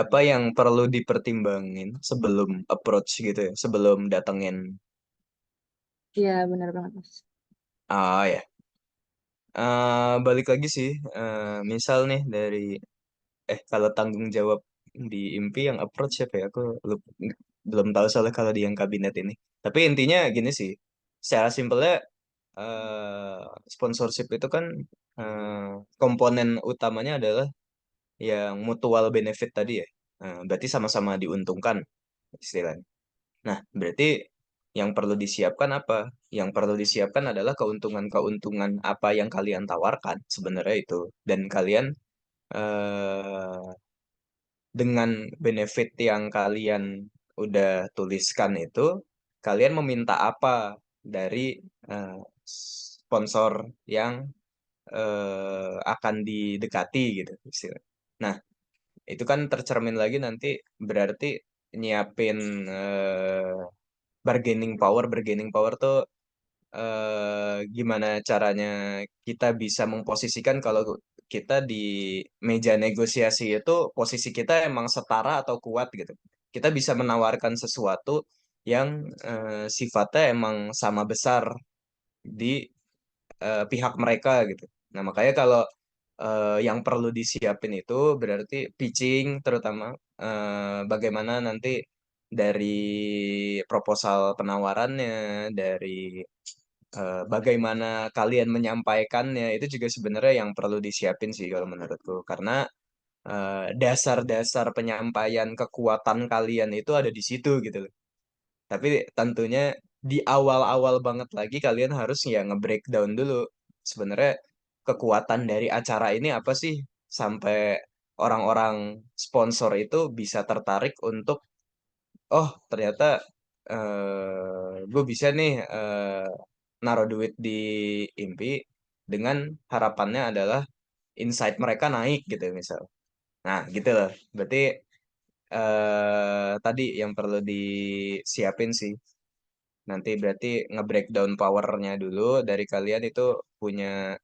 Apa yang perlu dipertimbangin sebelum approach gitu ya, sebelum datengin. Iya, benar banget Mas. Ah ya, balik lagi sih. Misal nih dari kalau tanggung jawab di IMPI yang approach siapa ya? Aku belum tahu soalnya kalau di yang kabinet ini. Tapi intinya gini sih, secara simpelnya eh sponsorship itu kan eh, komponen utamanya adalah yang mutual benefit tadi ya. Berarti sama-sama diuntungkan istilahnya. Nah, berarti yang perlu disiapkan apa? Yang perlu disiapkan adalah keuntungan-keuntungan apa yang kalian tawarkan sebenarnya itu. Dan kalian eh, dengan benefit yang kalian udah tuliskan itu, kalian meminta apa dari eh, sponsor yang akan didekati gitu istilahnya. Nah, itu kan tercermin lagi nanti berarti nyiapin bargaining power tuh gimana caranya kita bisa memposisikan kalau kita di meja negosiasi itu posisi kita emang setara atau kuat gitu. Kita bisa menawarkan sesuatu yang sifatnya emang sama besar di pihak mereka gitu. Nah, makanya kalau yang perlu disiapin itu berarti pitching terutama bagaimana nanti dari proposal penawarannya, dari bagaimana kalian menyampaikannya itu juga sebenarnya yang perlu disiapin sih kalau menurutku karena dasar-dasar penyampaian kekuatan kalian itu ada di situ gitu loh. Tapi tentunya di awal-awal banget lagi kalian harus ya nge-breakdown dulu sebenarnya kekuatan dari acara ini apa sih sampai orang-orang sponsor itu bisa tertarik untuk oh ternyata gue bisa nih naruh duit di IMPI dengan harapannya adalah insight mereka naik gitu misal. Nah gitu loh. Berarti tadi yang perlu disiapin sih. Nanti berarti nge-breakdown powernya dulu dari kalian itu punya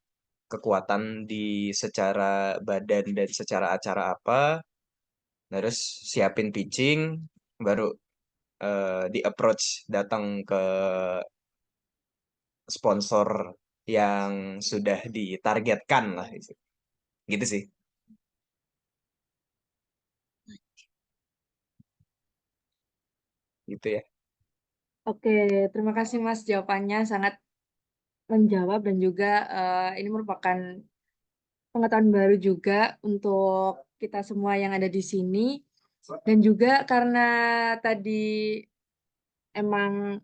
kekuatan di secara badan dan secara acara apa. Terus siapin pitching, baru di approach datang ke sponsor yang sudah ditargetkan lah gitu. Gitu sih. gitu ya. Oke, terima kasih Mas jawabannya sangat menjawab dan juga ini merupakan pengetahuan baru juga untuk kita semua yang ada di sini. Dan juga karena tadi emang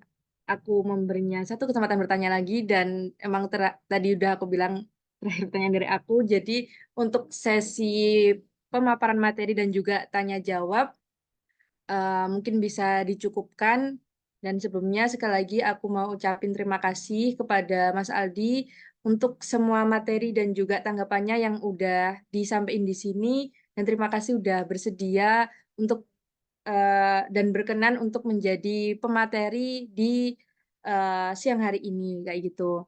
aku memberinya satu kesempatan bertanya lagi dan emang tadi udah aku bilang terakhir pertanyaan dari aku. Jadi untuk sesi pemaparan materi dan juga tanya jawab mungkin bisa dicukupkan. Dan sebelumnya sekali lagi aku mau ucapin terima kasih kepada Mas Aldi untuk semua materi dan juga tanggapannya yang udah disampaikan di sini. Dan terima kasih udah bersedia untuk dan berkenan untuk menjadi pemateri di siang hari ini kayak gitu.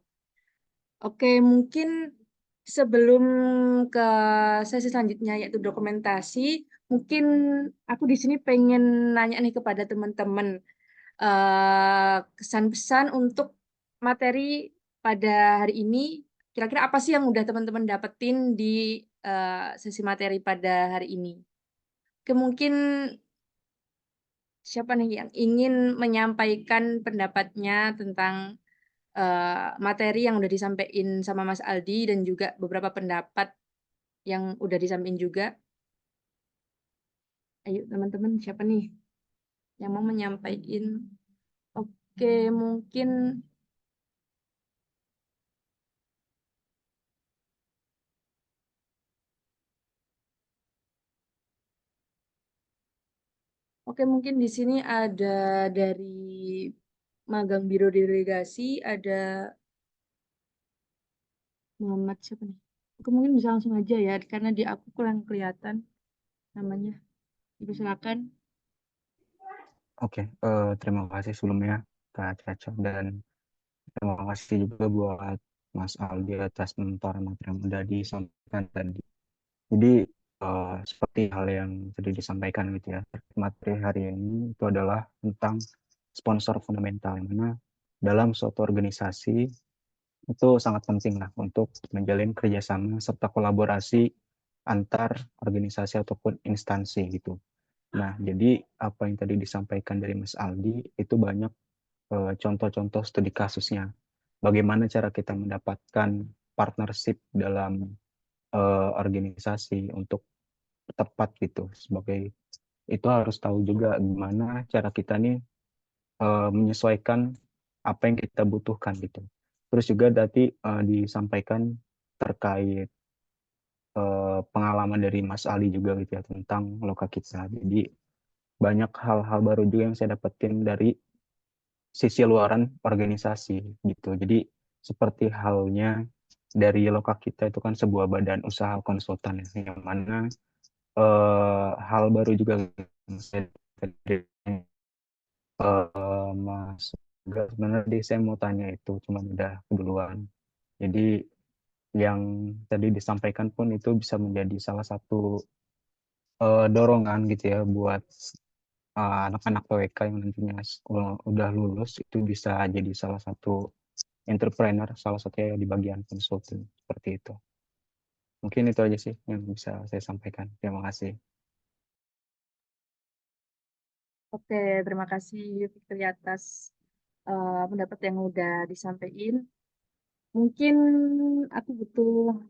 Oke, mungkin sebelum ke sesi selanjutnya yaitu dokumentasi, mungkin aku di sini pengen nanya nih kepada teman-teman kesan pesan untuk materi pada hari ini. Kira-kira apa sih yang udah teman-teman dapetin di sesi materi pada hari ini? Oke, mungkin siapa nih yang ingin menyampaikan pendapatnya tentang materi yang udah disampaikan sama Mas Aldi dan juga beberapa pendapat yang udah disampaikan juga. Ayo teman-teman, siapa nih yang mau menyampaikan? Oke, mungkin di sini ada dari Magang Biro Delegasi, ada Muhammad siapa nih? Oke, mungkin bisa langsung aja ya, karena di aku kurang kelihatan namanya. Ibu silakan. Oke, terima kasih sebelumnya Kak Caca dan terima kasih juga buat Mas Aldi atas pemaparan materi yang sudah disampaikan tadi. Jadi seperti hal yang tadi disampaikan gitu ya, materi hari ini itu adalah tentang sponsor fundamental yang mana dalam suatu organisasi itu sangat penting lah untuk menjalin kerjasama serta kolaborasi antar organisasi ataupun instansi gitu. Nah, jadi apa yang tadi disampaikan dari Mas Aldi itu banyak contoh-contoh studi kasusnya. Bagaimana cara kita mendapatkan partnership dalam organisasi untuk tepat gitu. Sebagai itu harus tahu juga gimana cara kita nih menyesuaikan apa yang kita butuhkan gitu. Terus juga tadi disampaikan terkait pengalaman dari Mas Ali juga gitu ya tentang loka kita. Jadi banyak hal-hal baru juga yang saya dapetin dari sisi luaran organisasi gitu. Jadi seperti halnya dari loka kita itu kan sebuah badan usaha konsultan ya, yang mana hal baru juga yang saya dapetin, Mas Gak sebenarnya saya mau tanya itu cuma udah keduluan. Jadi yang tadi disampaikan pun itu bisa menjadi salah satu dorongan gitu ya buat anak-anak PWK yang nantinya udah lulus itu bisa jadi salah satu entrepreneur, salah satunya di bagian konsultan seperti itu. Mungkin itu aja sih yang bisa saya sampaikan. Terima kasih. Oke, terima kasih Fikri atas pendapat yang udah disampaikan. Mungkin aku butuh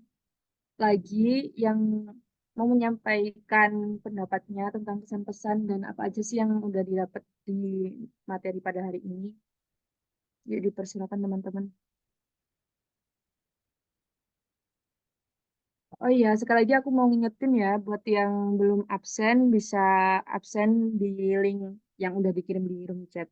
lagi yang mau menyampaikan pendapatnya tentang pesan-pesan dan apa aja sih yang udah didapat di materi pada hari ini. Yuk dipersilakan teman-teman. Oh iya, sekali lagi aku mau ngingetin ya, buat yang belum absen bisa absen di link yang udah dikirim di room chat.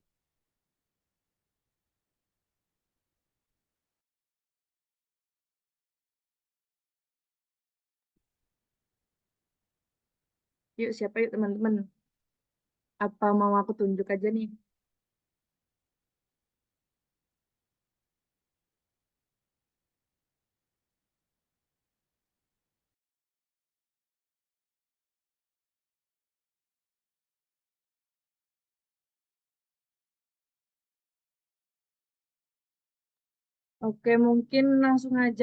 Yuk, siapa yuk teman-teman? Apa mau aku tunjuk aja nih? Oke, mungkin langsung aja